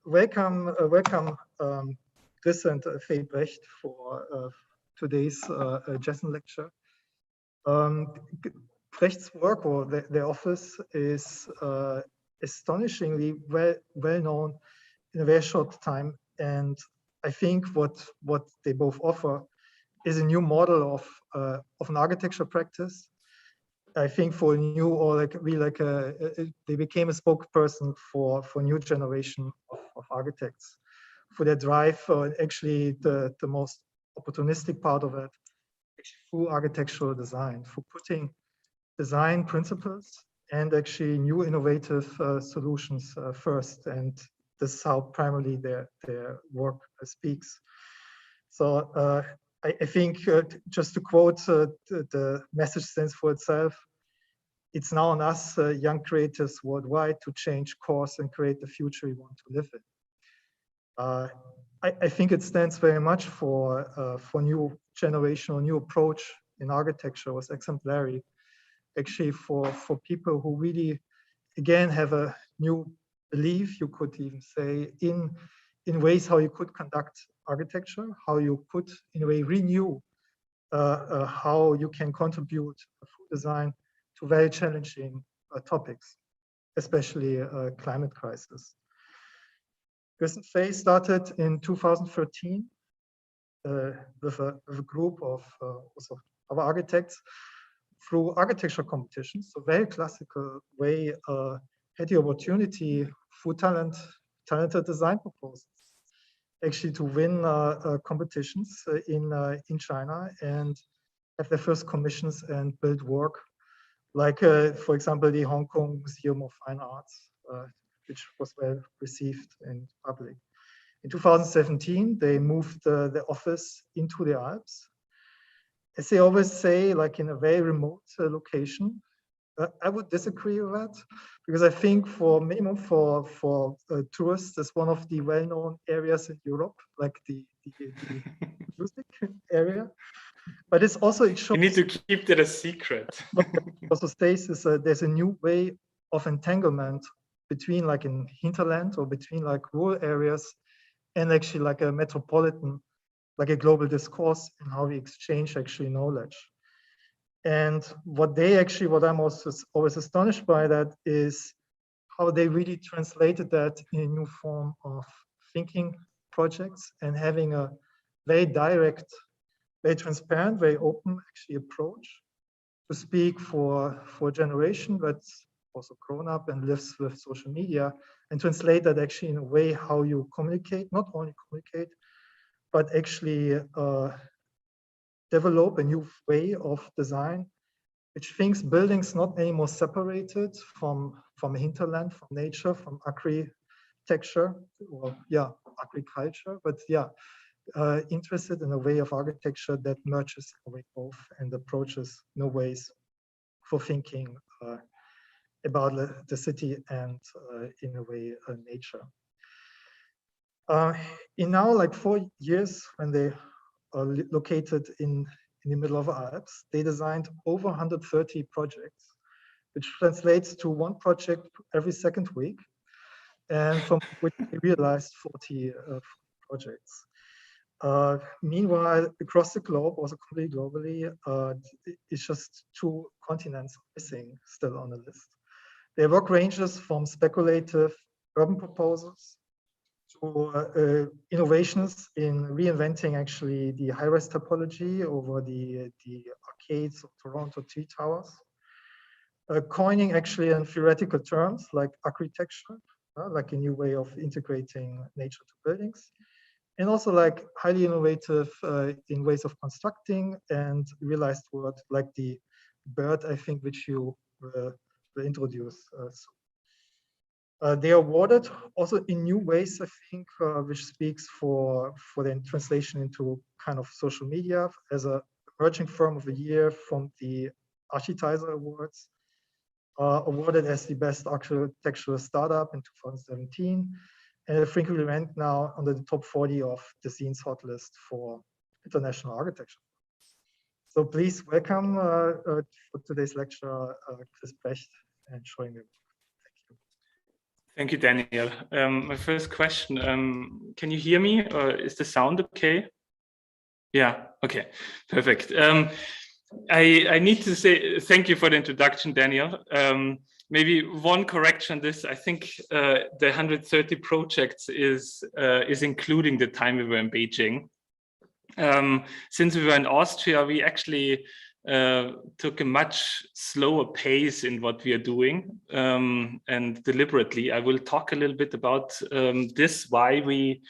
welcome, Chris and Precht for today's Jessen lecture. Precht's work, or their office, is astonishingly well known in a very short time, and I think what they both offer is a new model of an architecture practice. I think for a new, or they became a spokesperson for new generation of architects, for their drive for actually the most opportunistic part of it, actually through architectural design, for putting design principles and actually new innovative solutions first. And this is how primarily their work speaks. So I think just to quote, the message stands for itself. It's now on us, young creators worldwide, to change course and create the future we want to live in. I think it stands very much for new generation or new approach in architecture. Was exemplary, actually, for people who really, again, have a new belief, you could even say, in ways how you could conduct architecture, how you could, in a way, renew how you can contribute through design to very challenging topics, especially climate crisis. Jessen started in 2013 with a group of our architects through architecture competitions. So very classical way, had the opportunity through talented design proposals, actually to win competitions in China and have their first commissions and build work, like for example the Hong Kong Museum of Fine Arts, which was well received in public. In 2017, they moved the office into the Alps. As they always say, like in a very remote location. I would disagree with that, because I think for minimum for tourists, it's one of the well-known areas in Europe, like the music area. But it's also, it shows. You need to keep that a secret. Also states is there's a new way of entanglement between like in hinterland or between like rural areas and actually like a metropolitan, like a global discourse in how we exchange actually knowledge. And what I'm also always astonished by that is how they really translated that in a new form of thinking projects and having a very direct, very transparent, very open actually approach to speak for a generation that's also grown up and lives with social media, and translate that actually in a way how you communicate, not only communicate, but actually develop a new way of design, which thinks buildings not anymore separated from a hinterland, from nature, from architecture, or agriculture, but interested in a way of architecture that merges both and approaches new ways for thinking about the city and in a way nature. In now like 4 years, when they are located in the middle of the Alps, they designed over 130 projects, which translates to one project every second week, and from which they realized 40 projects. Meanwhile, across the globe, also completely globally, it's just 2 continents missing still on the list. Their work ranges from speculative urban proposals to innovations in reinventing actually the high-rise topology over the arcades of Toronto T Towers, coining actually in theoretical terms like architecture, like a new way of integrating nature to buildings, and also like highly innovative in ways of constructing and realized work like the bird, I think, which you will introduce. They are awarded also in new ways, I think, which speaks for the translation into kind of social media as a emerging firm of the year from the Architizer Awards, awarded as the best architectural startup in 2017, and frequently ranked now under the top 40 of the Scene's hot list for international architecture. So please welcome for today's lecture, Chris Precht, and showing me. Thank you, Daniel. My first question, can you hear me, or is the sound okay? Yeah, okay, perfect. I need to say thank you for the introduction, Daniel. Maybe one correction on this. I think the 130 projects is including the time we were in Beijing. Since we were in Austria, we actually took a much slower pace in what we are doing, and deliberately. I will talk a little bit about this, why we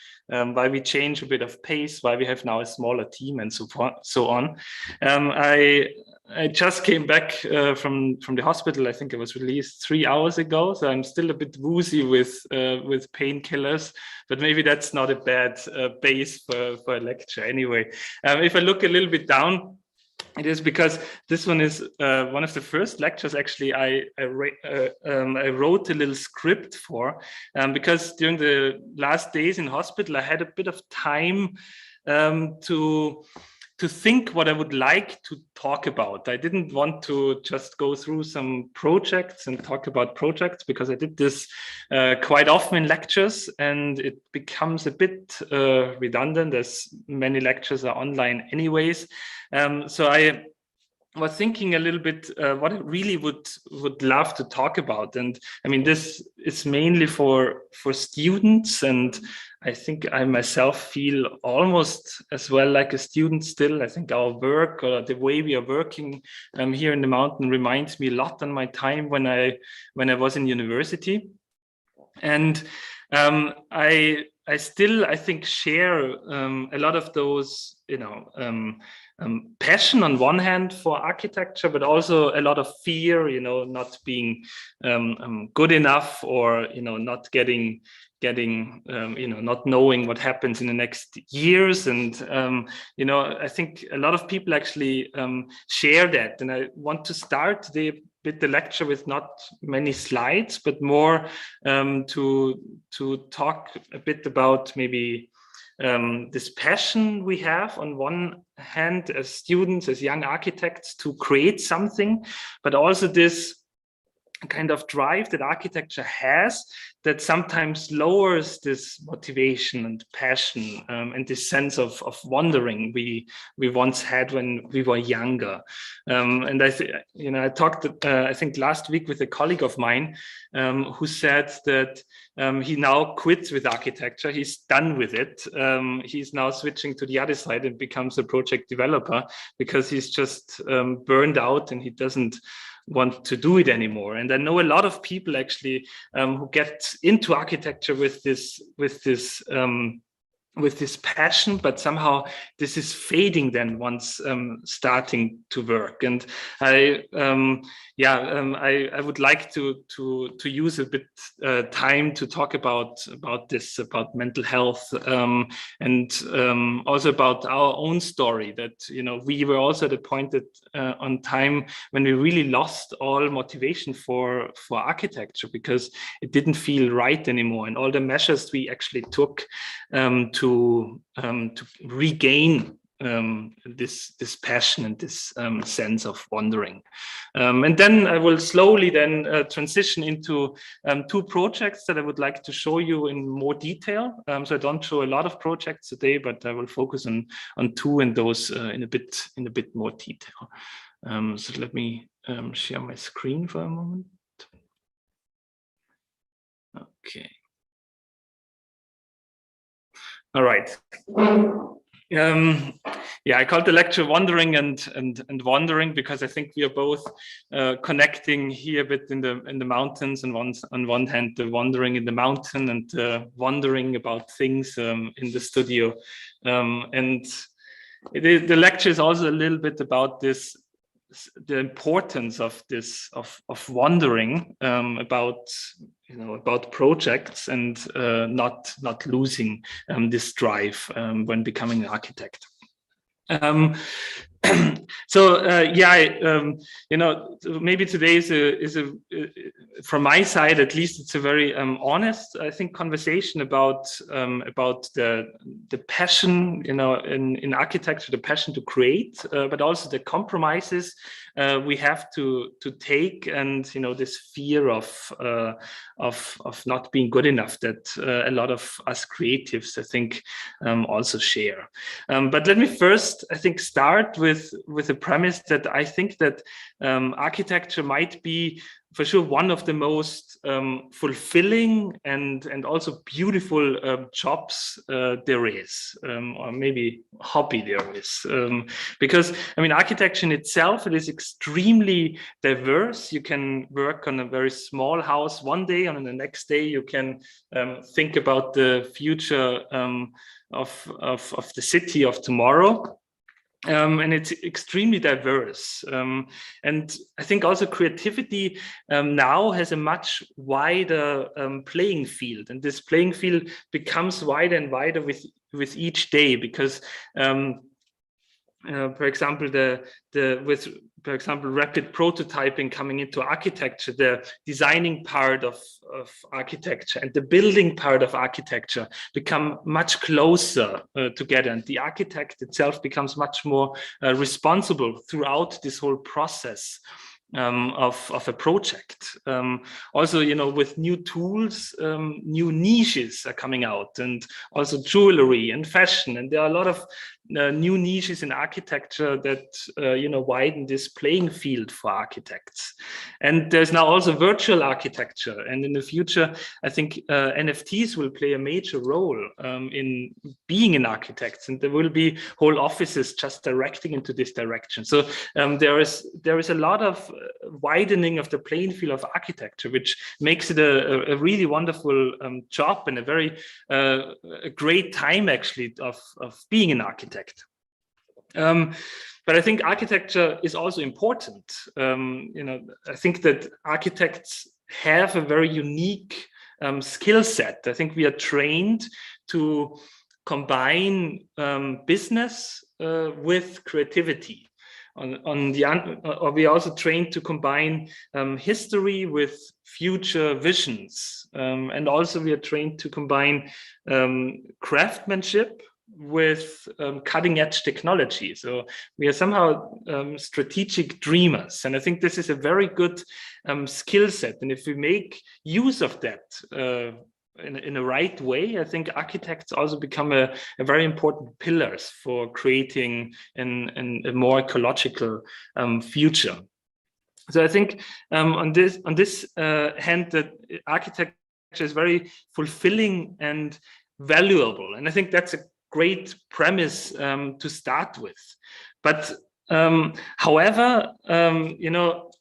change a bit of pace, why we have now a smaller team, and so on. I just came back from the hospital. I think I was released 3 hours ago, so I'm still a bit woozy with painkillers, but maybe that's not a bad base for a lecture anyway. If I look a little bit down, it is because this one is one of the first lectures actually I wrote a little script for, because during the last days in hospital I had a bit of time to think what I would like to talk about. I didn't want to just go through some projects and talk about projects, because I did this quite often in lectures, and it becomes a bit redundant as many lectures are online anyways. So I was thinking a little bit what I really would love to talk about. And I mean, this is mainly for students, and I think I myself feel almost as well like a student still. I think our work, or the way we are working here in the mountain, reminds me a lot on my time when I was in university. And I still, I think, share a lot of those, passion on one hand for architecture, but also a lot of fear, not being good enough, or not getting not knowing what happens in the next years. And I think a lot of people actually share that. And I want to start the lecture with not many slides, but more to talk a bit about maybe this passion we have on one hand as students, as young architects, to create something, but also this kind of drive that architecture has that sometimes lowers this motivation and passion, and this sense of wandering we once had when we were younger. And I talked I think last week with a colleague of mine who said that he now quits with architecture. He's done with it. He's now switching to the other side and becomes a project developer, because he's just burned out and he doesn't want to do it anymore. And I know a lot of people actually who get into architecture with this passion, but somehow this is fading then once starting to work. And I would like to use a bit time to talk about this, about mental health, and also about our own story, that we were also at a point that on time when we really lost all motivation for architecture, because it didn't feel right anymore, and all the measures we actually took to regain this passion and this sense of wandering. And then I will slowly then transition into 2 projects that I would like to show you in more detail. So I don't show a lot of projects today, but I will focus on 2, and those in a bit more detail. So let me share my screen for a moment. Okay. All right. I called the lecture "Wandering and Wandering" because I think we are both connecting here a bit in the mountains, and on one hand the wandering in the mountain, and wondering about things in the studio. And the lecture is also a little bit about this, the importance of this of wandering, about projects, and not losing this drive when becoming an architect. So maybe today is a from my side at least, it's a very honest, I think, conversation about the passion, in architecture, the passion to create, but also the compromises we have to take, and this fear of not being good enough that a lot of us creatives, I think, also share. But let me first, I think, start with the premise that I think that architecture might be for sure one of the most fulfilling and also beautiful jobs there is, or maybe hobby there is, because I mean, architecture in itself, it is extremely diverse. You can work on a very small house one day, and on the next day you can think about the future of the city of tomorrow. And it's extremely diverse. And I think also creativity now has a much wider playing field. And this playing field becomes wider and wider with each day, because for example, for example, rapid prototyping coming into architecture, the designing part of architecture and the building part of architecture become much closer together, and the architect itself becomes much more responsible throughout this whole process of a project. Also, with new tools, new niches are coming out, and also jewelry and fashion, and there are a lot of new niches in architecture that widen this playing field for architects. And there's now also virtual architecture, and in the future I think NFTs will play a major role in being an architect, and there will be whole offices just directing into this direction. So there is a lot of widening of the playing field of architecture, which makes it a really wonderful job, and a very a great time actually of being an architect. But I think architecture is also important. I think that architects have a very unique skill set. I think we are trained to combine business with creativity. Or we are also trained to combine history with future visions, and also we are trained to combine craftsmanship with cutting-edge technology. So we are somehow strategic dreamers, and I think this is a very good skill set. And if we make use of that in a right way, I think architects also become a very important pillars for creating a more ecological future. So I think on this hand, that architecture is very fulfilling and valuable, and I think that's a great premise to start with. But however,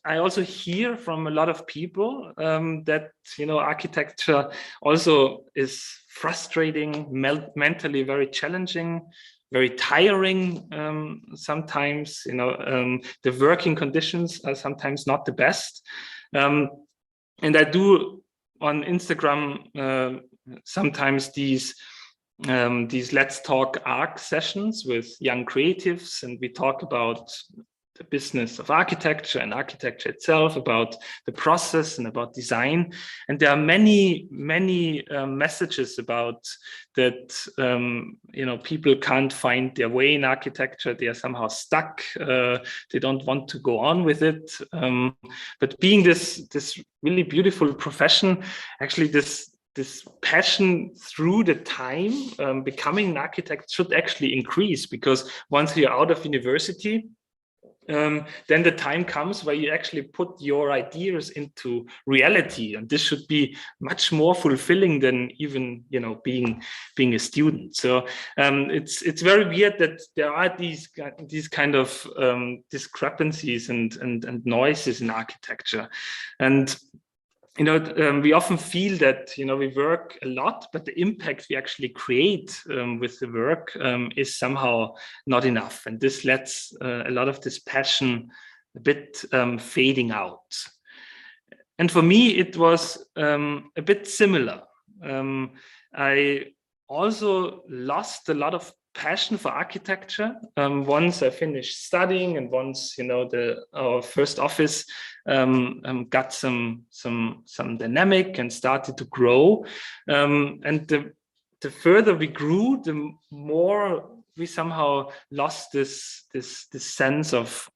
I also hear from a lot of people that architecture also is frustrating, mentally very challenging, very tiring. Sometimes the working conditions are sometimes not the best. And I do on Instagram sometimes these Let's Talk Arc sessions with young creatives, and we talk about the business of architecture and architecture itself, about the process and about design. And there are many messages about that people can't find their way in architecture. They are somehow stuck. They don't want to go on with it. But being this really beautiful profession, actually this passion through the time becoming an architect should actually increase, because once you're out of university, then the time comes where you actually put your ideas into reality, and this should be much more fulfilling than even being a student. So it's very weird that there are these kind of discrepancies and noises in architecture. And we often feel that we work a lot, but the impact we actually create with the work is somehow not enough, and this lets a lot of this passion a bit fading out. And for me, it was a bit similar. I also lost a lot of passion for architecture. Once I finished studying, and once our first office got some dynamic and started to grow, and the further we grew, the more we somehow lost this sense of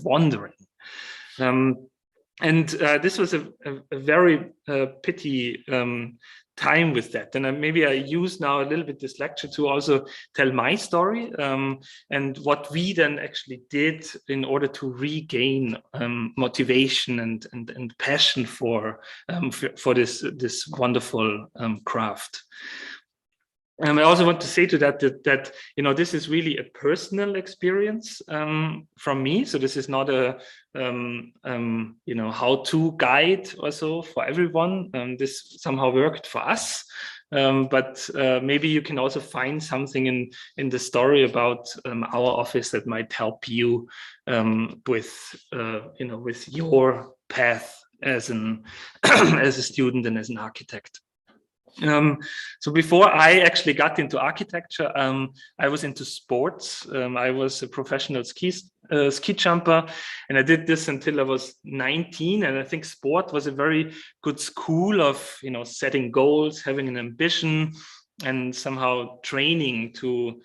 wandering. And this was a very pity time with that. And maybe I use now a little bit this lecture to also tell my story and what we then actually did in order to regain motivation and passion for this wonderful craft. I also want to say to that this is really a personal experience from me. So this is not a how-to guide or so for everyone. This somehow worked for us, but maybe you can also find something in the story about our office that might help you with your path as as a student and as an architect. So before I actually got into architecture, I was into sports. I was a professional ski jumper, and I did this until I was 19. And I think sport was a very good school of setting goals, having an ambition, and somehow training to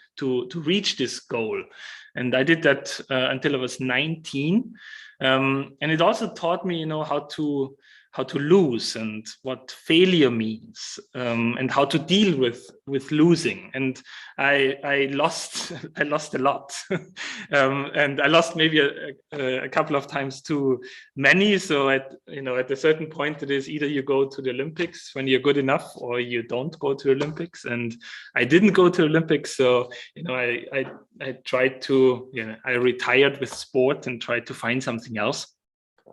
reach this goal. And I did that until I was 19. And it also taught me, how to lose and what failure means, and how to deal with losing. And I lost a lot, and I lost maybe a couple of times too many. So at a certain point, it is either you go to the Olympics when you're good enough, or you don't go to Olympics. And I didn't go to Olympics, so I tried to I retired with sport and tried to find something else.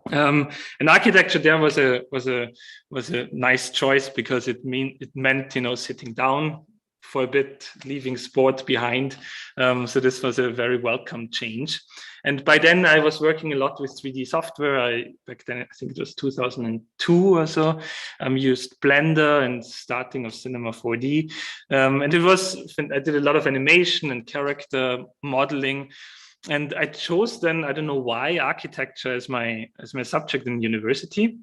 And architecture there was a nice choice, because it meant sitting down for a bit, leaving sport behind. So this was a very welcome change. And by then I was working a lot with 3D software. Back then, I think it was 2002 or so, used Blender and starting of Cinema 4D. And I did a lot of animation and character modeling. And I chose then, I don't know why, architecture as my subject in university.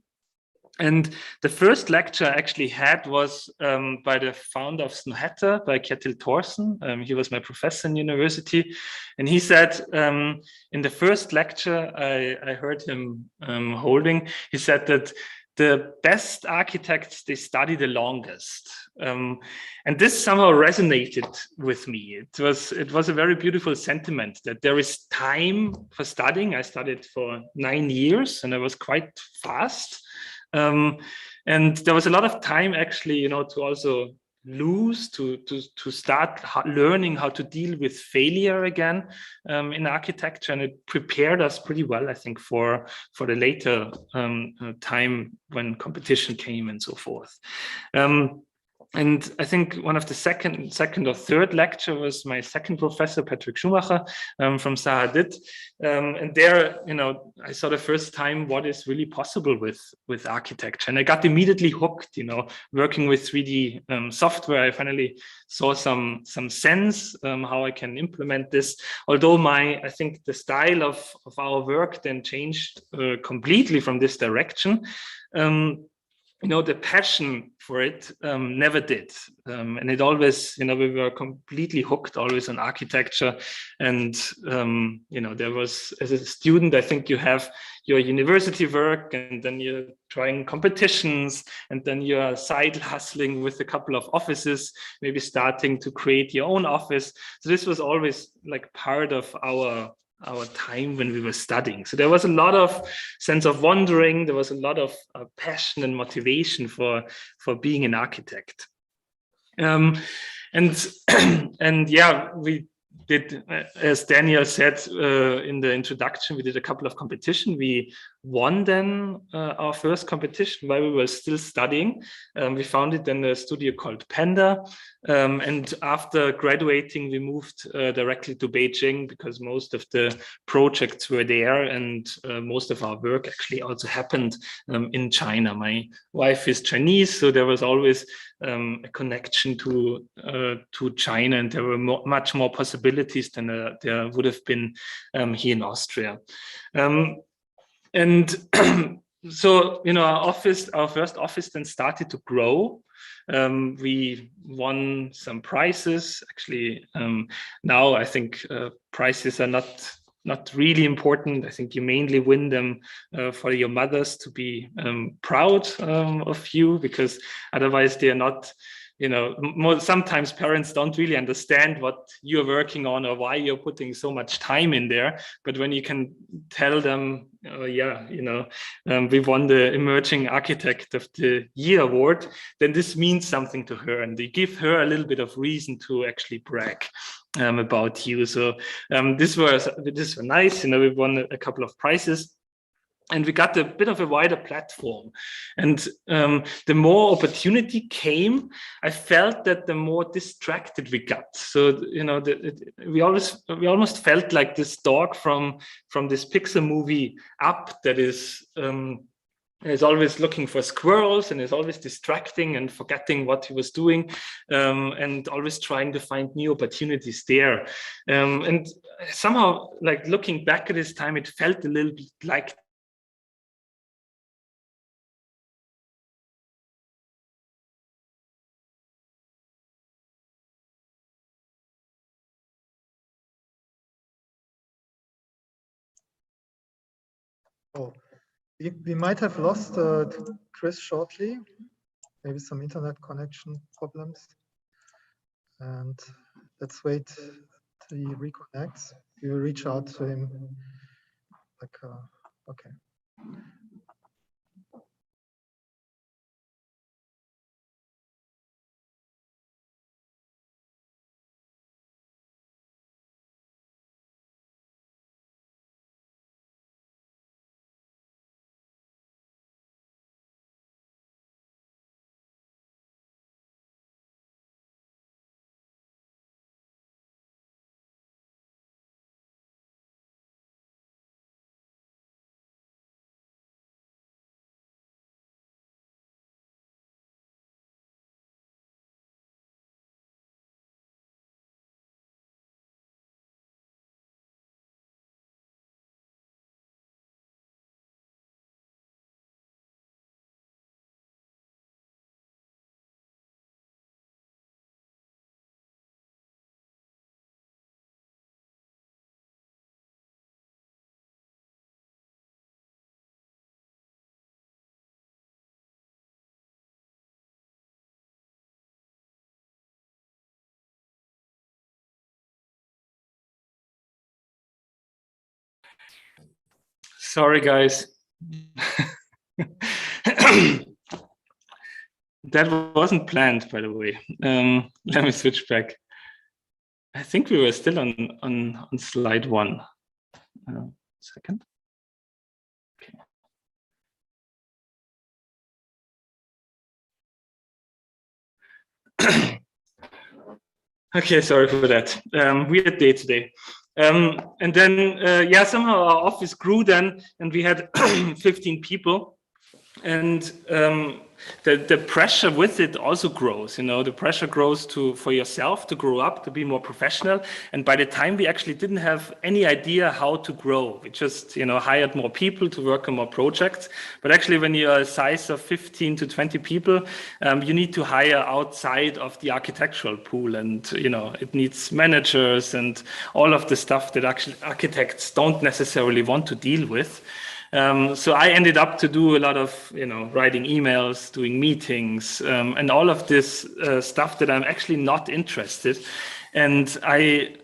And the first lecture I actually had was by the founder of Snøhetta, by Kjetil Thorsen. He was my professor in university. And he said, in the first lecture I heard him holding, he said that the best architects, they study the longest. And this somehow resonated with me. It was a very beautiful sentiment that there is time for studying. I studied for 9 years, and I was quite fast. And there was a lot of time actually, to also lose, to start learning how to deal with failure again in architecture. And it prepared us pretty well, I think, for the later time when competition came and so forth. And I think one of the second or third lecture was my second professor, Patrick Schumacher, from Sahadit. And there, I saw the first time what is really possible with architecture. And I got immediately hooked, working with 3D software. I finally saw some sense how I can implement this. Although I think the style of our work then changed completely from this direction. The passion for it never did. And it always, we were completely hooked always on architecture. And, there was, as a student, I think you have your university work, and then you're trying competitions, and then you're side hustling with a couple of offices, maybe starting to create your own office. So this was always like part of our time when we were studying. So there was a lot of sense of wondering. There was a lot of passion and motivation for being an architect. And yeah, we did, as Daniel said in the introduction, we did a couple of competitions. We won then our first competition while we were still studying. We founded then a studio called Panda. And after graduating, we moved directly to Beijing because most of the projects were there, and most of our work actually also happened in China. My wife is Chinese, so there was always a connection to China, and there were much more possibilities than there would have been here in Austria. And so, you know, our first office then started to grow. We won some prizes. Actually, now I think prizes are not really important. I think you mainly win them for your mothers to be proud of you, because otherwise they are not, you know, sometimes parents don't really understand what you're working on or why you're putting so much time in there. But when you can tell them, oh, yeah, you know, we won the Emerging Architect of the Year award, then this means something to her, and they give her a little bit of reason to actually brag about you. So this was nice. You know, we won a couple of prizes. And we got a bit of a wider platform. And the more opportunity came, I felt that the more distracted we got. So, you know, we almost felt like this dog from this Pixar movie Up that is always looking for squirrels and is always distracting and forgetting what he was doing, and always trying to find new opportunities there. And somehow, like looking back at this time, it felt a little bit like Oh, we might have lost Chris shortly. Maybe some internet connection problems. And let's wait till he reconnects. We will reach out to him. Like, okay. Sorry, guys. That wasn't planned, by the way. Let me switch back. I think we were still on slide 1. Second. Okay. Okay, sorry for that. Weird day today. And then, yeah, somehow our office grew then, and we had 15 people. And the pressure with it also grows. You know, the pressure grows for yourself to grow up, to be more professional. And by the time we actually didn't have any idea how to grow, we just, you know, hired more people to work on more projects. But actually, when you're a size of 15 to 20 people, you need to hire outside of the architectural pool, and you know, it needs managers and all of the stuff that actually architects don't necessarily want to deal with. So I ended up to do a lot of, you know, writing emails, doing meetings, and all of this stuff that I'm actually not interested. And I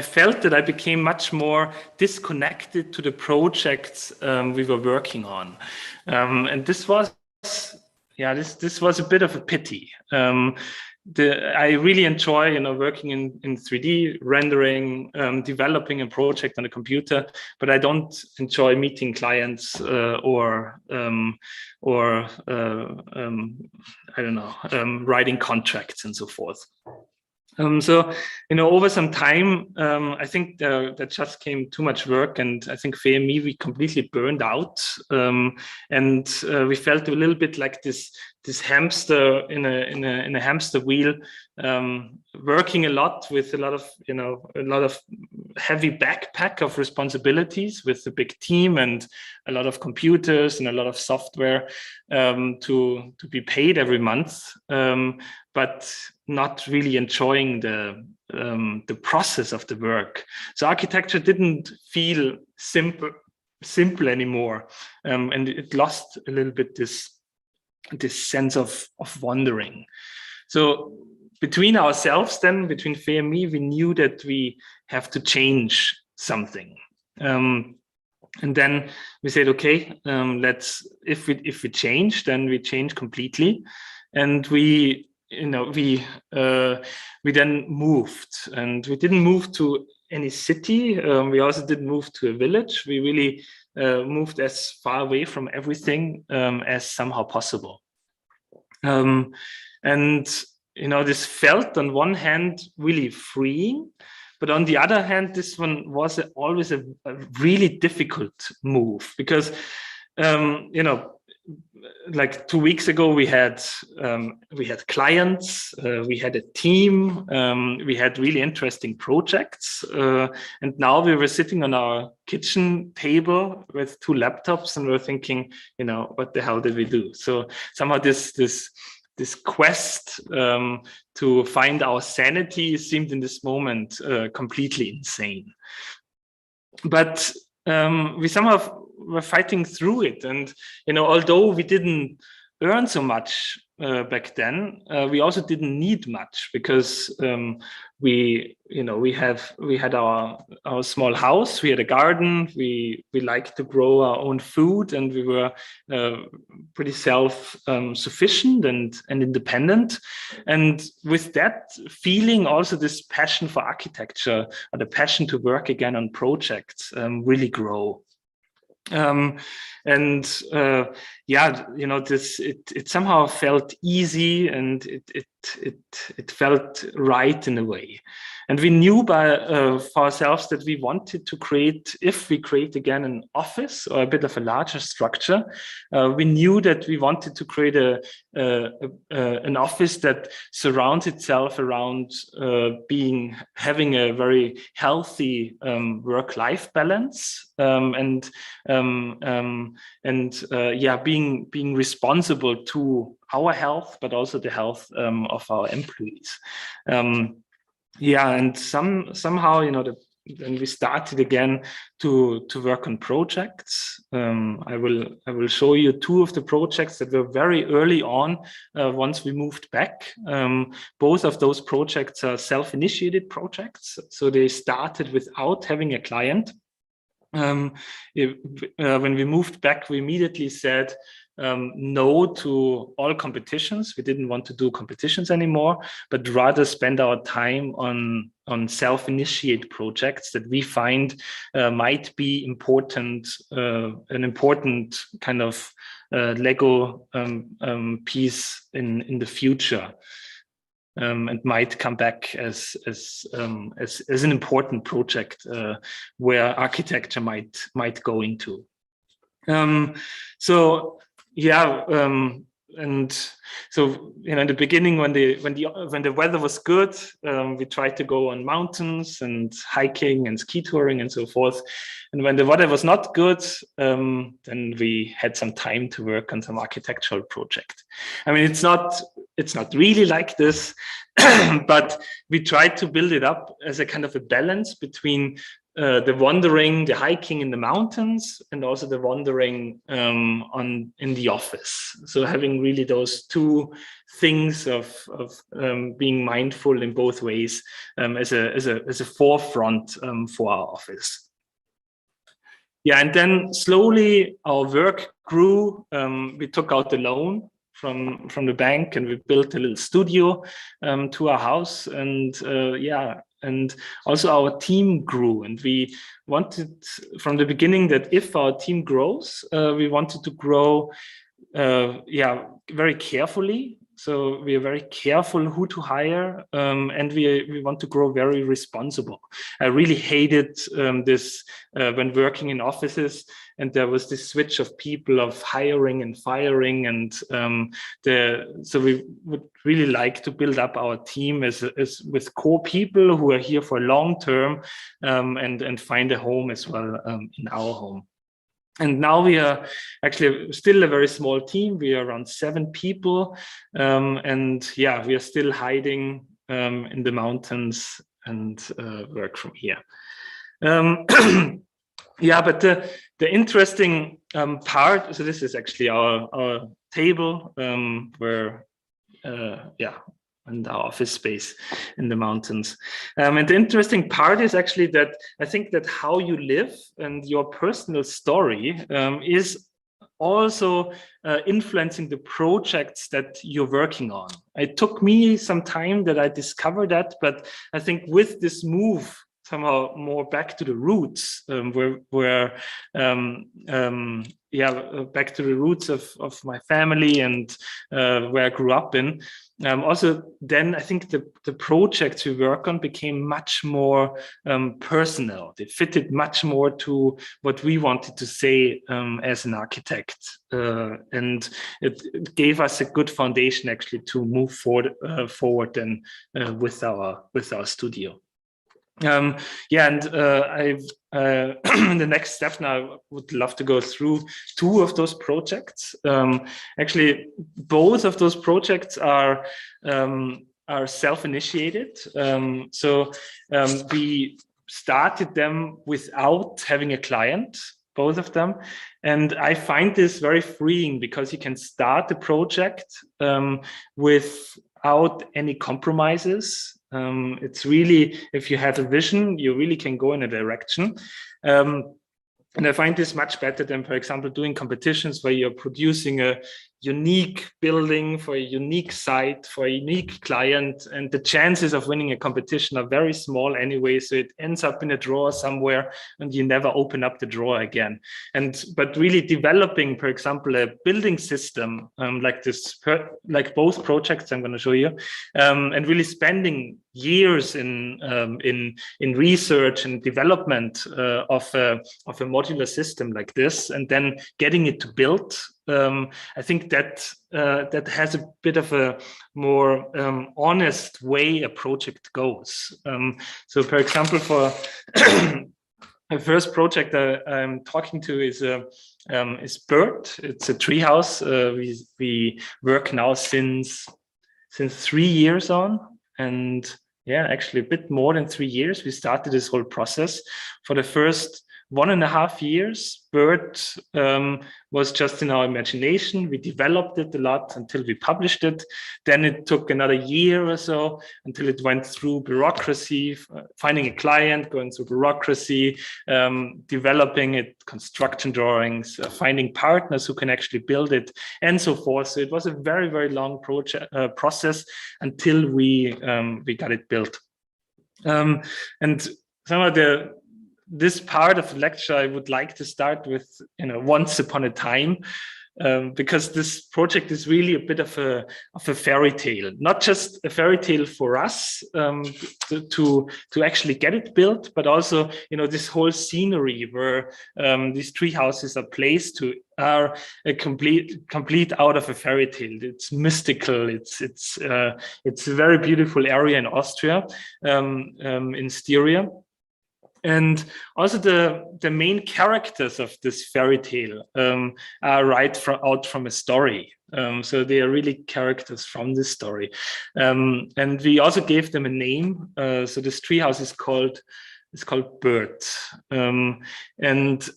felt that I became much more disconnected to the projects we were working on. And this was, yeah, this was a bit of a pity. I really enjoy, working in 3D, rendering, developing a project on a computer, but I don't enjoy meeting clients or I don't know, writing contracts and so forth. So, over some time, I think that just came too much work, and I think Faye and me, we completely burned out, and we felt a little bit like this hamster in a hamster wheel, working a lot with a lot of heavy backpack of responsibilities with a big team and a lot of computers and a lot of software to be paid every month, but not really enjoying the process of the work. So architecture didn't feel simple anymore, and it lost a little bit this sense of wondering. So between ourselves, then between Faye and me, we knew that we have to change something. And then we said, okay, if we change, then we change completely. And we then moved, and we didn't move to any city. We also didn't move to a village. We really moved as far away from everything as somehow possible. And this felt on one hand really freeing, but on the other hand, this one was always a really difficult move, because like 2 weeks ago, we had clients, we had a team, we had really interesting projects, and now we were sitting on our kitchen table with 2 laptops, and we're thinking, what the hell did we do? So somehow this quest to find our sanity seemed in this moment completely insane. But we somehow were fighting through it, and although we didn't earn so much back then, we also didn't need much, because we had our small house, we had a garden, we liked to grow our own food, and we were pretty self-sufficient and independent. And with that feeling, also this passion for architecture, or the passion to work again on projects, really grow. It somehow felt easy, and it felt right in a way. And we knew for ourselves that we wanted to create, if we create again an office or a bit of a larger structure, we knew that we wanted to create an office that surrounds itself around having a very healthy work-life balance, being responsible to our health, but also the health of our employees. And somehow, when we started again to work on projects, I will show you 2 of the projects that were very early on once we moved back. Both of those projects are self-initiated projects, so they started without having a client. When we moved back, we immediately said no to all competitions. We didn't want to do competitions anymore, but rather spend our time on self-initiate projects that we find might be important, an important kind of Lego piece in the future. And might come back as an important project where architecture might go into. And so in the beginning, when the weather was good, we tried to go on mountains and hiking and ski touring and so forth. And when the weather was not good, then we had some time to work on some architectural project. I mean, it's not really like this, but we tried to build it up as a kind of a balance between the wandering, the hiking in the mountains, and also the wandering in the office. So having really those 2 things of being mindful in both ways as a forefront for our office. Yeah, and then slowly our work grew. We took out the loan from the bank, and we built a little studio to our house. And and also our team grew, and we wanted from the beginning that if our team grows, we wanted to grow very carefully. So we are very careful who to hire, and we want to grow very responsible. I really hated this when working in offices, and there was this switch of people of hiring and firing, and so we would really like to build up our team as with core people who are here for long term, and find a home as well in our home. And now we are actually still a very small team. We are around 7 people. And yeah, we are still hiding in the mountains and work from here. Yeah, but the interesting part, so this is actually our table where, and our office space in the mountains. And the interesting part is actually that I think that how you live and your personal story is also influencing the projects that you're working on. It took me some time that I discovered that, but I think with this move somehow more back to the roots, back to the roots of my family and where I grew up in. Also, then I think the projects we work on became much more personal. They fitted much more to what we wanted to say as an architect, and it gave us a good foundation actually to move forward then with our studio. I've in the next step now, I would love to go through 2 of those projects. Actually, both of those projects are self-initiated. We started them without having a client, both of them. And I find this very freeing because you can start the project without any compromises. It's really, if you have a vision, you really can go in a direction. And I find this much better than, for example, doing competitions where you're producing a unique building for a unique site, for a unique client, and the chances of winning a competition are very small anyway, so it ends up in a drawer somewhere and you never open up the drawer again. But really developing, for example, a building system like this, like both projects I'm going to show you, and really spending years in research and development of a modular system like this, and then getting it to build. I think that has a bit of a more honest way a project goes. So, for example, for the first project I'm talking to is Precht. It's a treehouse. We work now since 3 years on, and actually a bit more than 3 years. We started this whole process. For the first 1.5 years, Precht was just in our imagination. We developed it a lot until we published it. Then it took another year or so until it went through bureaucracy, finding a client, going through bureaucracy, developing it, construction drawings, finding partners who can actually build it, and so forth. So it was a very, very long process until we got it built. And some of this part of the lecture, I would like to start with, once upon a time, because this project is really a bit of a fairy tale, not just a fairy tale for us to actually get it built, but also, this whole scenery where these tree houses are placed are a complete out of a fairy tale. It's mystical. It's a very beautiful area in Austria, in Styria. And also the main characters of this fairy tale are out from a story. So they are really characters from this story. And we also gave them a name. So this treehouse is called Precht. And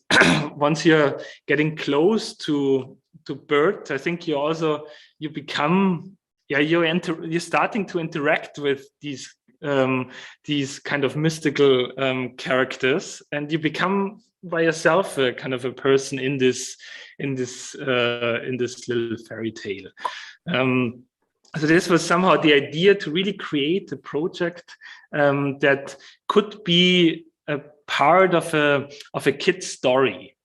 once you're getting close to Precht, I think you're starting to interact with these kind of mystical characters, and you become by yourself a kind of a person in this little fairy tale. So this was somehow the idea to really create a project that could be a part of a kid's story,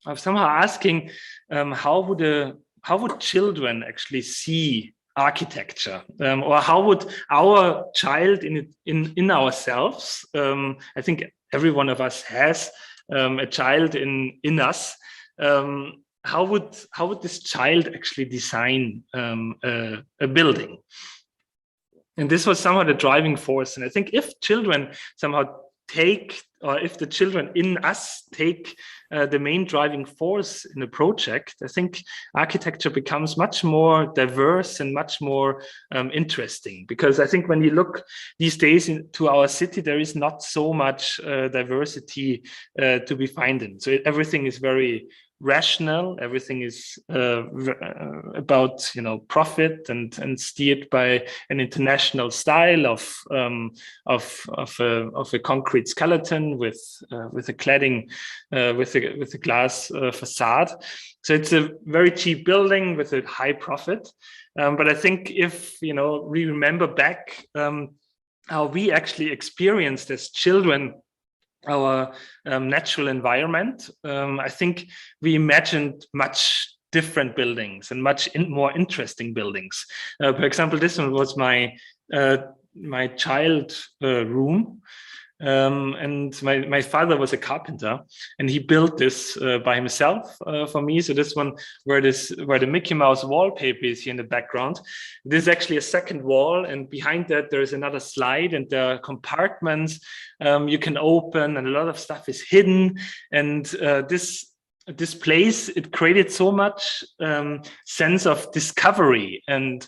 of somehow asking how would children actually see architecture, or how would our child in ourselves, I think every one of us has a child in us, how would this child actually design a building? And this was somehow the driving force. And I think if children somehow take, or if the children in us take the main driving force in a project, I think architecture becomes much more diverse and much more interesting. Because I think when you look these days into our city, there is not so much diversity to be found in. So everything is very rational. Everything is about profit and steered by an international style of a concrete skeleton with a cladding with a glass facade. So it's a very cheap building with a high profit. But I think if we remember back how we actually experienced as children our natural environment, I think we imagined much different buildings and much more interesting buildings. For example, this one was my child room. And my father was a carpenter, and he built this by himself for me. So this one, where the Mickey Mouse wallpaper is here in the background, this is actually a second wall, and behind that there is another slide, and there are compartments you can open, and a lot of stuff is hidden. And this place, it created so much sense of discovery and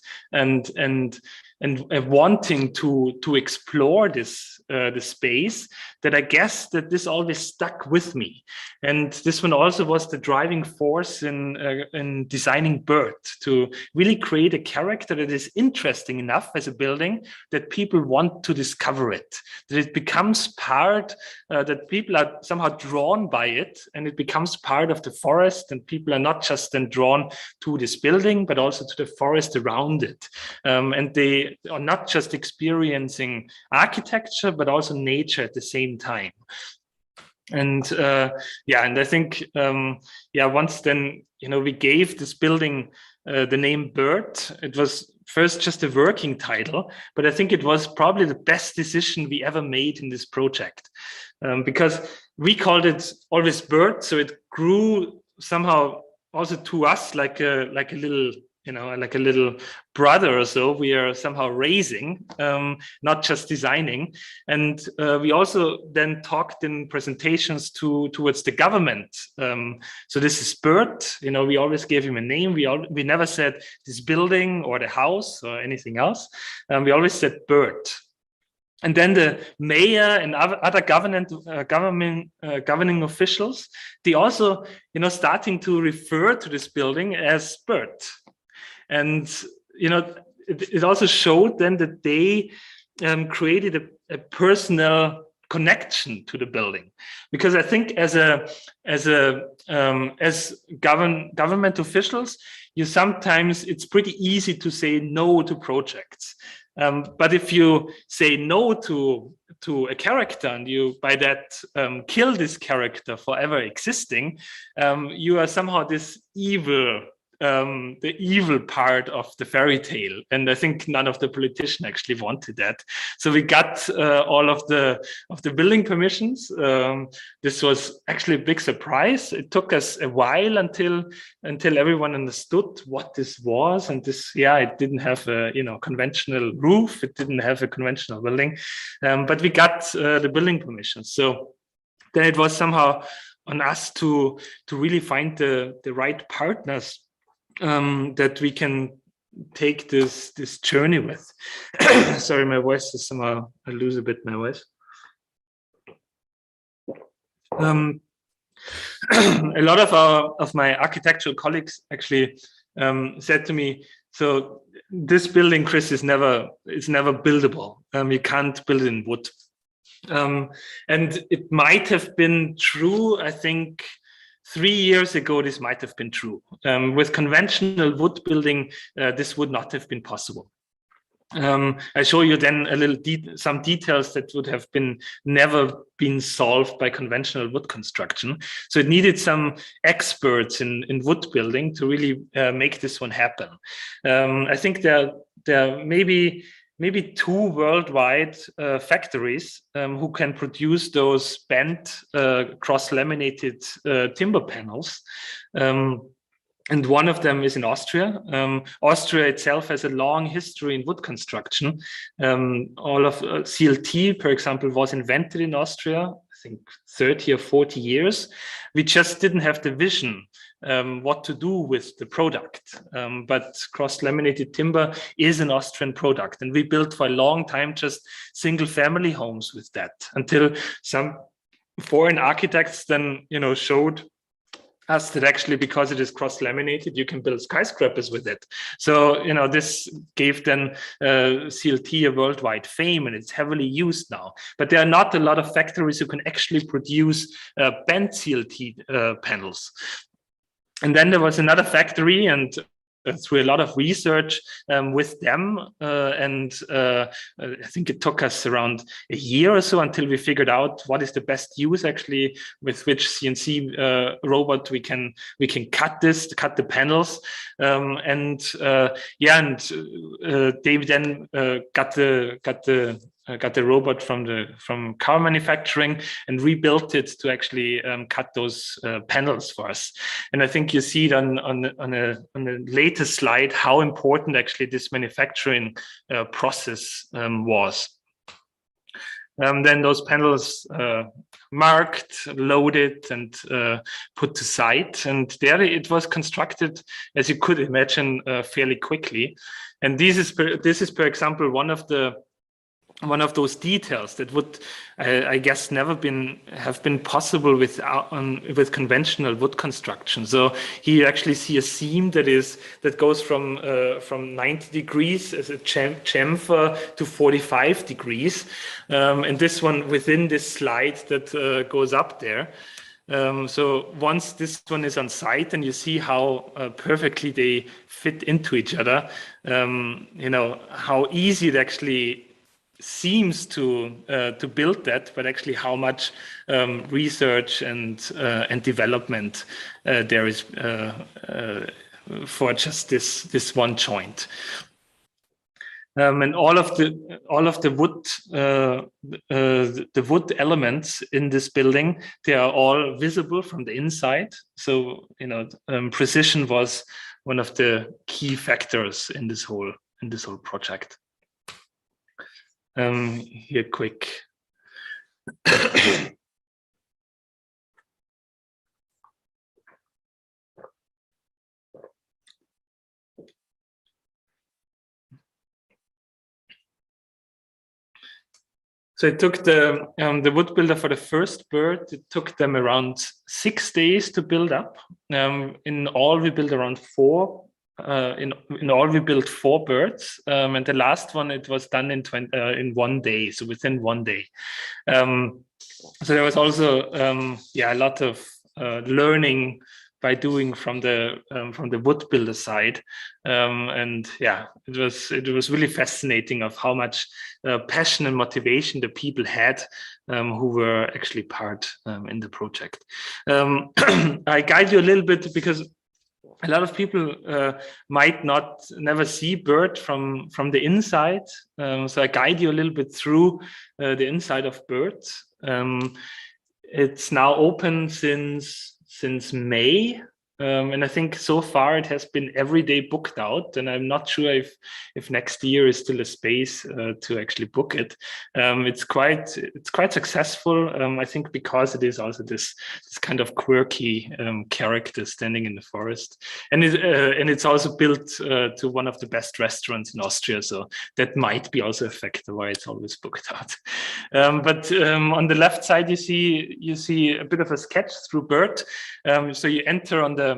wanting to explore this space, that I guess that this always stuck with me. And this one also was the driving force in designing Bird, to really create a character that is interesting enough as a building that people want to discover it, that it becomes part, that people are somehow drawn by it, and it becomes part of the forest, and people are not just then drawn to this building, but also to the forest around it. And they are not just experiencing architecture, but also nature at the same time. And and I think once then we gave this building the name Bird. It was first just a working title, but I think it was probably the best decision we ever made in this project, because we called it always Bird, so it grew somehow also to us like a little, like a little brother or so. We are somehow raising, not just designing. And we also then talked in presentations towards the government. So this is Bird. We always gave him a name. We never said this building or the house or anything else. We always said Bird. And then the mayor and other governing officials, they also, starting to refer to this building as Bird. And, it also showed then that they created a personal connection to the building, because I think as government officials, sometimes it's pretty easy to say no to projects. But if you say no to a character, and you by that kill this character forever existing, you are somehow this evil, the evil part of the fairy tale. And I think none of the politicians actually wanted that. So we got all of the building permissions. This was actually a big surprise. It took us a while until everyone understood what this was. And this, it didn't have a conventional roof. It didn't have a conventional building, but we got the building permissions. So then it was somehow on us to really find the right partners that we can take this journey with. Sorry, my voice is somehow, I lose a bit my voice. A lot of my architectural colleagues actually said to me, so this building, Chris, is never buildable. You can't build it in wood. And it might have been true, I think, 3 years ago, this might have been true. With conventional wood building, this would not have been possible. I show you then a little some details that would have never been solved by conventional wood construction. So it needed some experts in wood building to really make this one happen. I think there are maybe 2 worldwide factories who can produce those bent cross-laminated timber panels. And one of them is in Austria. Austria itself has a long history in wood construction. All of CLT, for example, was invented in Austria, I think 30 or 40 years. We just didn't have the vision what to do with the product. But cross-laminated timber is an Austrian product. And we built for a long time just single-family homes with that, until some foreign architects then, showed us that actually, because it is cross-laminated, you can build skyscrapers with it. So, this gave then CLT a worldwide fame, and it's heavily used now. But there are not a lot of factories who can actually produce bent CLT panels. And then there was another factory, and through a lot of research with them, and I think it took us around a year or so until we figured out what is the best use actually with which CNC robot we can cut the panels, and they then got the robot from car manufacturing and rebuilt it to actually cut those panels for us. And I think you see it on a later slide how important actually this manufacturing process was. Then those panels marked, loaded, and put to site. And there it was constructed, as you could imagine, fairly quickly. And this is, for example, one of those details that would, I guess, never have been possible with conventional wood construction. So here you actually see a seam that goes from 90 degrees as a chamfer to 45 degrees, and this one within this slide that goes up there. So once this one is on site and you see how perfectly they fit into each other, how easy it actually seems to build that, but actually how much research and development there is for just this one joint. And all of the wood elements in this building, they are all visible from the inside. So precision was one of the key factors in this whole project. Here, quick. So it took the wood builder for the first bird, it took them around 6 days to build up. In all, we built around 4. In all, we built 4 birds, and the last one, it was done in 1 day, so within 1 day. So there was also a lot of learning by doing from the wood builder side, and it was really fascinating of how much passion and motivation the people had who were actually part in the project. I guide you a little bit because a lot of people might never see bird from the inside. So I guide you a little bit through the inside of bird. It's now open since May. And I think so far it has been every day booked out, and I'm not sure if next year is still a space to actually book it. It's quite successful, I think, because it is also this kind of quirky character standing in the forest, and it's also built to one of the best restaurants in Austria, so that might be also a factor why it's always booked out. But on the left side, you see a bit of a sketch through bird. So you enter on the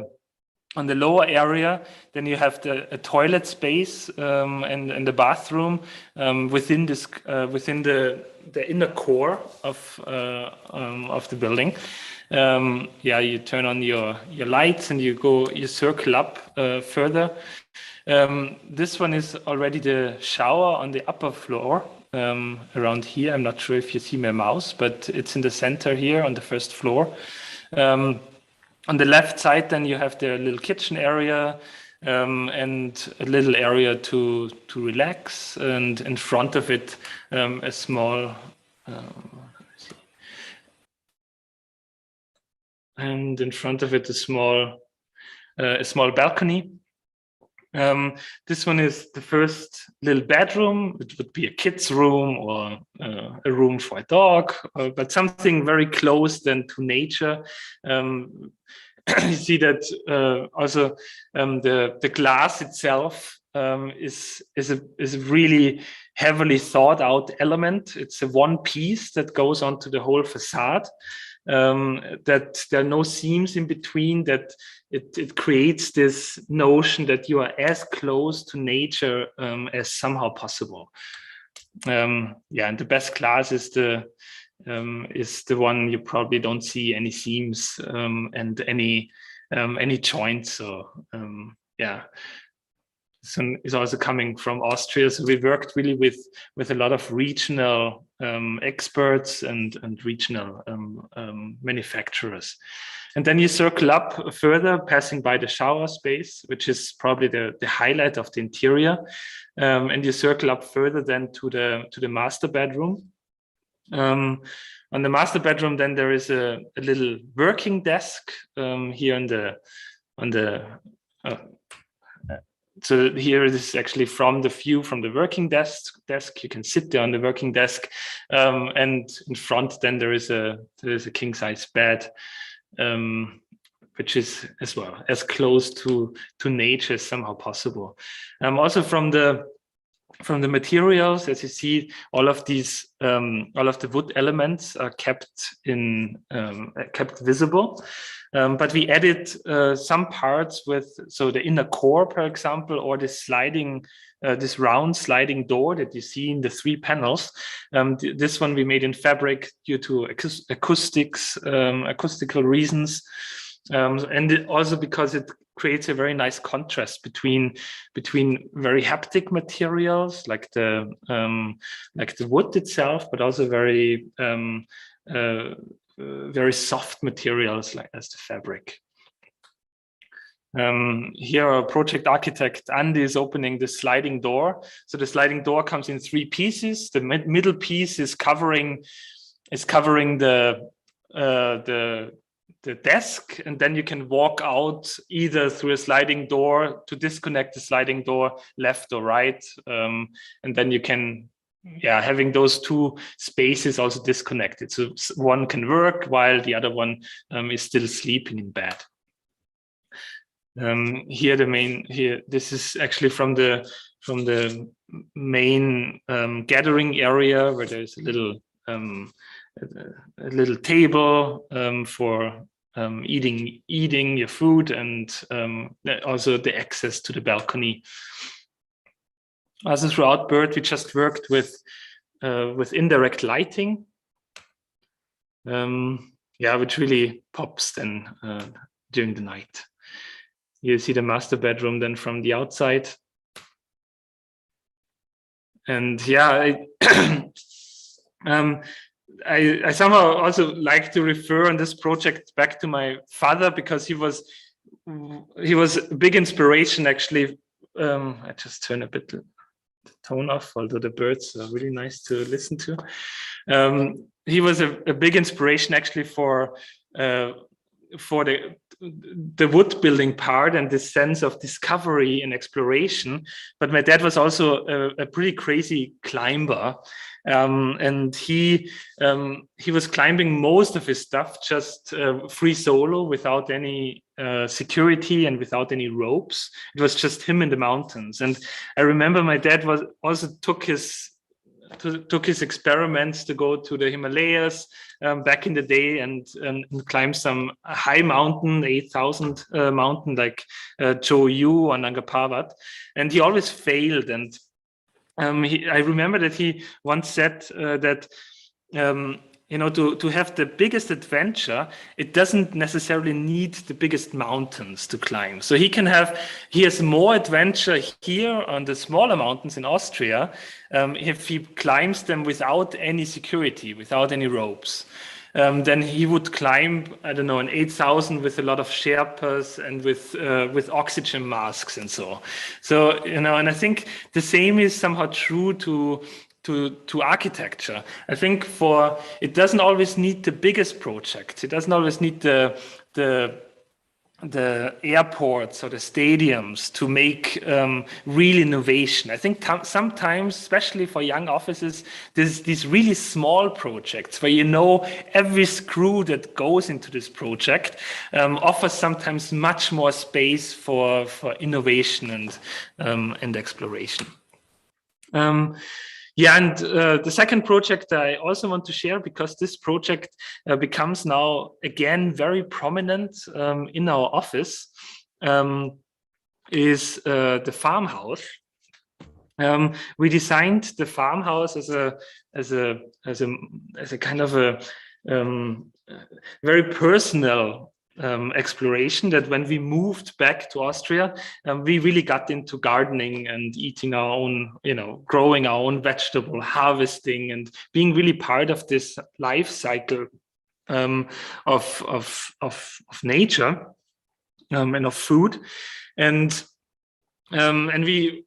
On the lower area, then you have a toilet space and the bathroom within this within the inner core of the building. Yeah, you turn on your lights and you circle up further. This one is already the shower on the upper floor around here. I'm not sure if you see my mouse, but it's in the center here on the first floor. On the left side, then you have the little kitchen area and a little area to relax, and in front of it a small and in front of it a small balcony. This one is the first little bedroom. It would be a kid's room or a room for a dog, but something very close then to nature. You see that also the glass itself is a really heavily thought out element. It's a one piece that goes onto the whole facade. That there are no seams in between, that it creates this notion that you are as close to nature as somehow possible. Yeah, and the best glass is the one you probably don't see any seams and any joints. So yeah. This one is also coming from Austria. So we worked really with a lot of regional experts and regional manufacturers. And then you circle up further, passing by the shower space, which is probably the highlight of the interior. And you circle up further then to the master bedroom. On the master bedroom, then there is a little working desk here on the so here it is actually from the view from the working desk. You can sit there on the working desk, and in front then there is a king size bed, which is as well as close to nature as somehow possible. Also from the materials, as you see, all of the wood elements are kept visible. But we added some parts so the inner core, for example, or this round sliding door that you see in the 3 panels. This one we made in fabric due to acoustical reasons. And also because it creates a very nice contrast between very haptic materials like the wood itself, but also very soft materials like as the fabric. Here our project architect Andy is opening the sliding door. So the sliding door comes in 3 pieces. The middle piece is covering the desk, and then you can walk out either through a sliding door to disconnect the sliding door left or right, and then you can having those 2 spaces also disconnected, so one can work while the other one is still sleeping in bed. Here this is actually from the main gathering area, where there's a little table for eating your food, and also the access to the balcony. Also throughout Bird, we just worked with indirect lighting, which really pops then during the night. You see the master bedroom then from the outside, and I somehow also like to refer on this project back to my father, because he was a big inspiration actually. I just turn a bit the tone off, although the birds are really nice to listen to. He was a big inspiration actually for the wood building part and this sense of discovery and exploration. But my dad was also a pretty crazy climber, and he was climbing most of his stuff just free solo, without any security and without any ropes. It was just him in the mountains. And I remember my dad took his took his experiments to go to the Himalayas back in the day and climb some high mountain, 8,000 mountain like Cho-Yu or Nanga Parbat, and he always failed. And I remember that he once said that to have the biggest adventure, it doesn't necessarily need the biggest mountains to climb. So he has more adventure here on the smaller mountains in Austria if he climbs them without any security, without any ropes. Then he would climb, I don't know, an 8,000 with a lot of Sherpas and with oxygen masks and so. So, and I think the same is somehow true to architecture. I think it doesn't always need the biggest project. It doesn't always need the airports or the stadiums to make real innovation. I think sometimes, especially for young offices, there's these really small projects where every screw that goes into this project offers sometimes much more space for innovation and exploration. And the second project I also want to share, because this project becomes now again very prominent in our office, is the Farmhouse. We designed the Farmhouse as a kind of a very personal exploration, that when we moved back to Austria, we really got into gardening and eating our own, growing our own vegetable, harvesting, and being really part of this life cycle of nature and of food, and we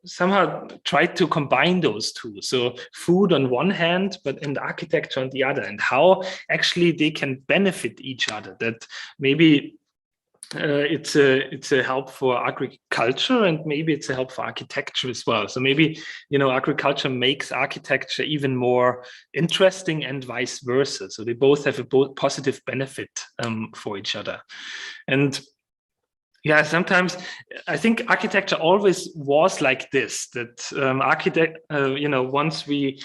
somehow tried to combine those two. So food on one hand, and architecture on the other, and how actually they can benefit each other. That maybe it's a help for agriculture, and maybe it's a help for architecture as well. So maybe, agriculture makes architecture even more interesting, and vice versa. So they both have a positive benefit for each other. And yeah, sometimes I think architecture always was like this, that once we